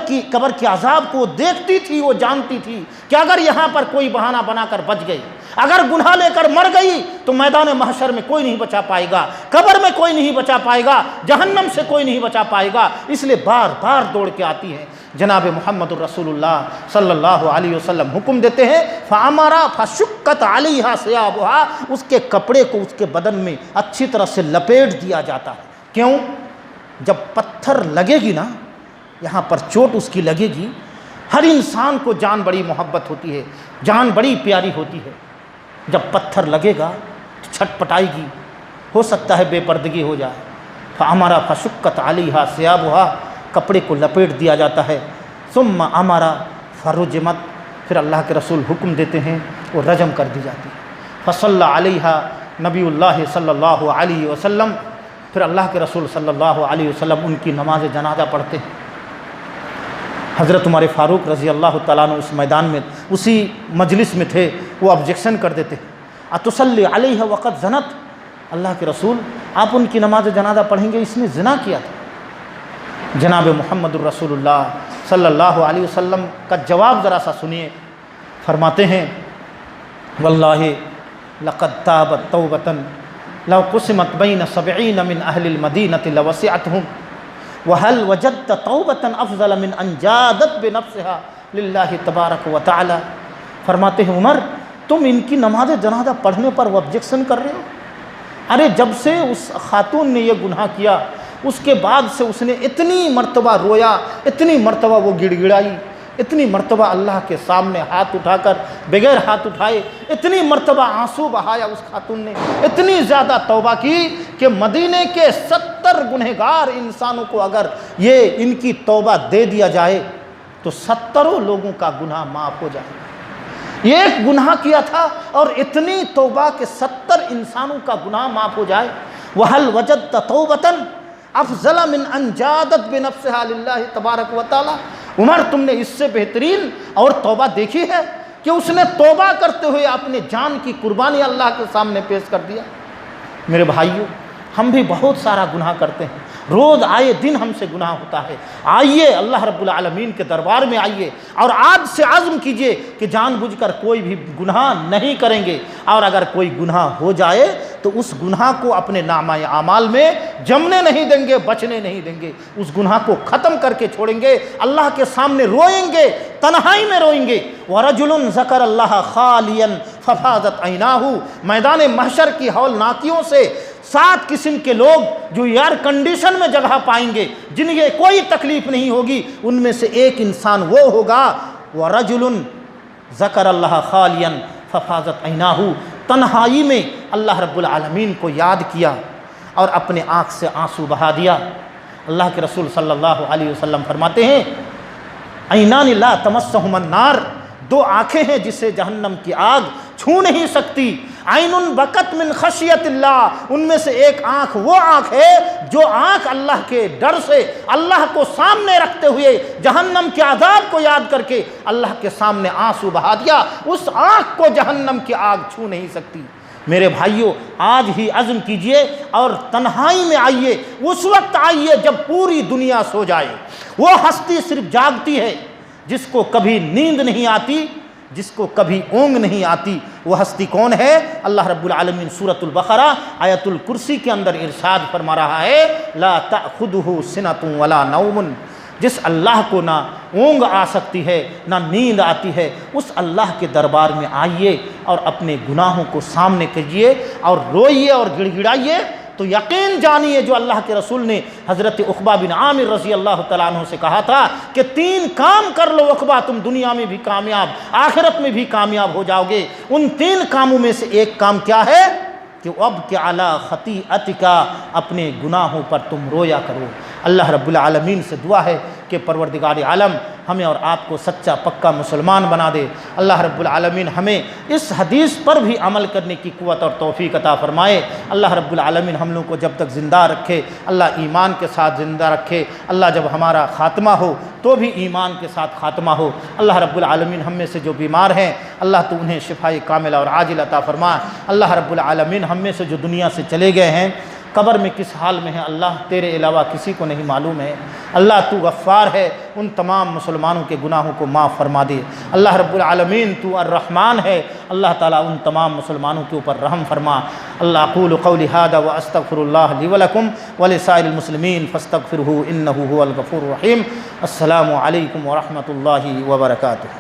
کے عذاب کو دیکھتی تھی، وہ جانتی تھی کہ اگر یہاں پر کوئی بہانہ بنا کر بچ گئی، اگر گناہ لے کر مر گئی تو میدان محشر میں کوئی نہیں بچا پائے گا، قبر میں کوئی نہیں بچا پائے گا، جہنم سے کوئی نہیں بچا پائے گا، اس لیے بار بار دوڑ کے آتی ہے۔ جناب محمد الرسول اللہ صلی اللہ علیہ وسلم حکم دیتے ہیں، فَأَمَرَا فَشُقَّتْ عَلَيْهَا ثِيَابُهَا، اس کے کپڑے کو اس کے بدن میں اچھی طرح سے لپیٹ دیا جاتا ہے۔ کیوں؟ جب پتھر لگے گی نا، یہاں پر چوٹ اس کی لگے گی، ہر انسان کو جان بڑی محبت ہوتی ہے، جان بڑی پیاری ہوتی ہے، جب پتھر لگے گا تو چھٹ پٹائے گی، ہو سکتا ہے بے پردگی ہو جائے۔ فَأَمَرَا فَشُقَّتْ عَلَيْهَا ثِيَابُهَا، کپڑے کو لپیٹ دیا جاتا ہے۔ ثُمَّ أَمَرَا فَرُجِمَتْ، پھر اللہ کے رسول حکم دیتے ہیں وہ رجم کر دی جاتی ہے۔ فصلی علیہا نبی اللہ صلی اللہ علیہ وسلم، پھر اللہ کے رسول صلی اللہ علیہ وسلم ان کی نماز جنازہ پڑھتے ہیں۔ حضرت عمر فاروق رضی اللہ تعالیٰ عنہ اس میدان میں، اسی مجلس میں تھے، وہ آبجیکشن کر دیتے ہیں، اتصلی علیہ وقت زنت، اللہ کے رسول آپ ان کی نماز جنازہ پڑھیں گے، اس نے زنا کیا تھا۔ جناب محمد الرسول اللہ صلی اللہ علیہ وسلم کا جواب ذرا سا سنیے، فرماتے ہیں واللہ لقد تابت توبۃ لو قسمت بین 70 من اہل المدینۃ لوسعتهم وهل وجدت توبۃ افضل من ان جادت بنفسها للہ تبارک و تعالی۔ فرماتے ہیں عمر، تم ان کی نماز جنازہ پڑھنے پر وہ آبجیکشن کر رہے ہو؟ ارے جب سے اس خاتون نے یہ گناہ کیا، اس کے بعد سے اس نے اتنی مرتبہ رویا، اتنی مرتبہ وہ گڑ گڑائی، اتنی مرتبہ اللہ کے سامنے ہاتھ اٹھا کر بغیر ہاتھ اٹھائے اتنی مرتبہ آنسو بہایا اس خاتون نے، اتنی زیادہ توبہ کی کہ مدینے کے 70 گنہگار انسانوں کو اگر یہ ان کی توبہ دے دیا جائے تو 70 لوگوں کا گناہ معاف ہو جائے۔ یہ ایک گناہ کیا تھا اور اتنی توبہ کہ 70 انسانوں کا گناہ معاف ہو جائے۔ وَهَلْ وَجَدْتَ تَوْبَةً افضل من ان جادت بنفسها للہ تبارک و تعالی۔ عمر، تم نے اس سے بہترین اور توبہ دیکھی ہے کہ اس نے توبہ کرتے ہوئے اپنے جان کی قربانی اللہ کے سامنے پیش کر دیا۔ میرے بھائیوں، ہم بھی بہت سارا گناہ کرتے ہیں، روز آئے دن ہم سے گناہ ہوتا ہے۔ آئیے اللہ رب العالمین کے دربار میں آئیے اور آج سے عزم کیجئے کہ جان بوجھ کر کوئی بھی گناہ نہیں کریں گے، اور اگر کوئی گناہ ہو جائے تو اس گناہ کو اپنے نامہ اعمال میں جمنے نہیں دیں گے، بچنے نہیں دیں گے، اس گناہ کو ختم کر کے چھوڑیں گے، اللہ کے سامنے روئیں گے، تنہائی میں روئیں گے۔ وَرَجُلٌ ذَكَرَ اللَّهَ خَالِيًا فَفَاضَتْ عَيْنَاهُ، میدان محشر کی ہولناکیوں سے 7 قسم کے لوگ جو ایئر کنڈیشن میں جگہ پائیں گے، جنہیں کوئی تکلیف نہیں ہوگی، ان میں سے ایک انسان وہ ہوگا وَرَجُلٌ ذَكَرَ اللَّهَ خَالِيًا فَفَاضَتْ عَيْنَاهُ، تنہائی میں اللہ رب العالمین کو یاد کیا اور اپنے آنکھ سے آنسو بہا دیا۔ اللہ کے رسول صلی اللہ علیہ وسلم فرماتے ہیں عینان لا تمسہم النار، 2 آنکھیں ہیں جسے جہنم کی آگ چھو نہیں سکتی۔ عین بکت من خشیت اللہ، ان میں سے ایک آنکھ وہ آنکھ ہے جو آنکھ اللہ کے ڈر سے، اللہ کو سامنے رکھتے ہوئے، جہنم کے عذاب کو یاد کر کے اللہ کے سامنے آنسو بہا دیا، اس آنکھ کو جہنم کی آگ چھو نہیں سکتی۔ میرے بھائیوں، آج ہی عزم کیجئے اور تنہائی میں آئیے، اس وقت آئیے جب پوری دنیا سو جائے۔ وہ ہستی صرف جاگتی ہے جس کو کبھی نیند نہیں آتی، جس کو کبھی اونگ نہیں آتی۔ وہ ہستی کون ہے؟ اللہ رب العالمین سورۃ البقرہ آیت الکرسی کے اندر ارشاد فرما رہا ہے لا تأخذہ سنۃ ولا نوم، جس اللہ کو نہ اونگ آ سکتی ہے نہ نیند آتی ہے، اس اللہ کے دربار میں آئیے اور اپنے گناہوں کو سامنے کیجئے اور روئیے اور گڑ گڑائیے۔ تو یقین جانیے جو اللہ کے رسول نے حضرت عقبہ بن عامر رضی اللہ تعالیٰ عنہ سے کہا تھا کہ 3 کام کر لو عقبہ، تم دنیا میں بھی کامیاب آخرت میں بھی کامیاب ہو جاؤ گے۔ ان 3 کاموں میں سے ایک کام کیا ہے کہ اب کہ علی خطیئتک، اپنے گناہوں پر تم رویا کرو، اللہ رب العالمین سے دعا ہے کہ پروردگار عالم ہمیں اور آپ کو سچا پکا مسلمان بنا دے۔ اللہ رب العالمین ہمیں اس حدیث پر بھی عمل کرنے کی قوت اور توفیق عطا فرمائے۔ اللہ رب العالمین ہم لوگوں کو جب تک زندہ رکھے اللہ ایمان کے ساتھ زندہ رکھے، اللہ جب ہمارا خاتمہ ہو تو بھی ایمان کے ساتھ خاتمہ ہو۔ اللہ رب العالمین ہم میں سے جو بیمار ہیں اللہ تو انہیں شفائے کاملہ اور عاجل عطا فرما۔ اللہ رب العالمین ہم میں سے جو دنیا سے چلے گئے ہیں قبر میں کس حال میں ہے اللہ تیرے علاوہ کسی کو نہیں معلوم ہے۔ اللہ تو غفار ہے، ان تمام مسلمانوں کے گناہوں کو معاف فرما دے۔ اللہ رب العالمین تو الرحمن ہے، اللہ تعالیٰ ان تمام مسلمانوں کے اوپر رحم فرما۔ اللہ اقول قولی ھذا واستغفر اللہ لی ولکم ولسائر المسلمین فاستغفروہ انہ ھو الغفور الرحیم۔ السلام علیکم ورحمۃ اللہ وبرکاتہ۔